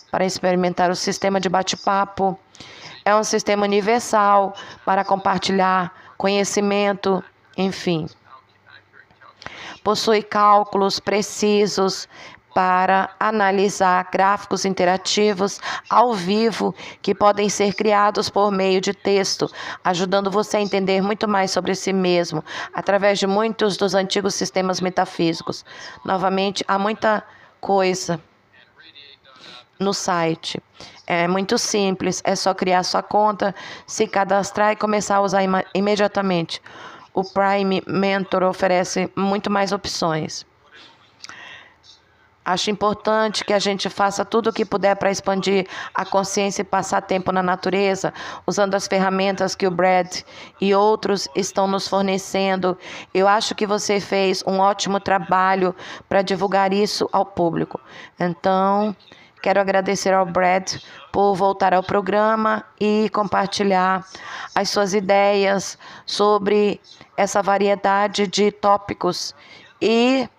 para experimentar o sistema de bate-papo. É um sistema universal para compartilhar conhecimento, enfim. Possui cálculos precisos para analisar gráficos interativos ao vivo que podem ser criados por meio de texto, ajudando você a entender muito mais sobre si mesmo, através de muitos dos antigos sistemas metafísicos. Novamente, há muita coisa no site. É muito simples, é só criar sua conta, se cadastrar e começar a usar imediatamente. O Prime Mentor oferece muito mais opções. Acho importante que a gente faça tudo o que puder para expandir a consciência e passar tempo na natureza, usando as ferramentas que o Brad e outros estão nos fornecendo. Eu acho que você fez um ótimo trabalho para divulgar isso ao público. Então, quero agradecer ao Brad por voltar ao programa e compartilhar as suas ideias sobre essa variedade de tópicos. E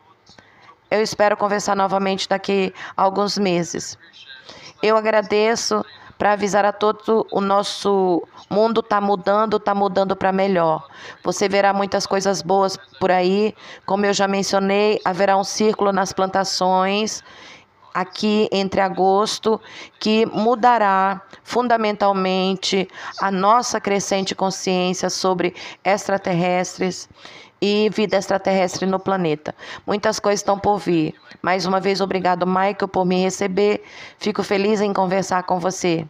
eu espero conversar novamente daqui a alguns meses. Eu agradeço para avisar a todos, o nosso mundo está mudando para melhor. Você verá muitas coisas boas por aí. Como eu já mencionei, haverá um círculo nas plantações aqui entre agosto, que mudará fundamentalmente a nossa crescente consciência sobre extraterrestres e vida extraterrestre no planeta. Muitas coisas estão por vir. Mais uma vez, obrigado, Michael, por me receber. Fico feliz em conversar com você.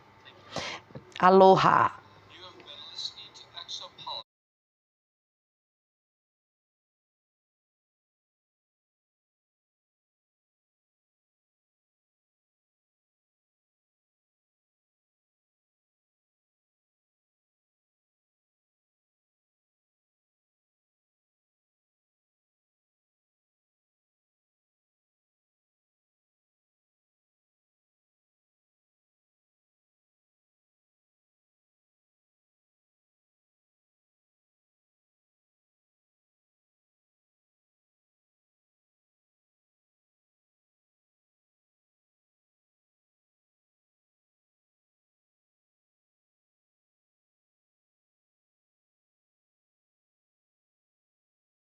Aloha!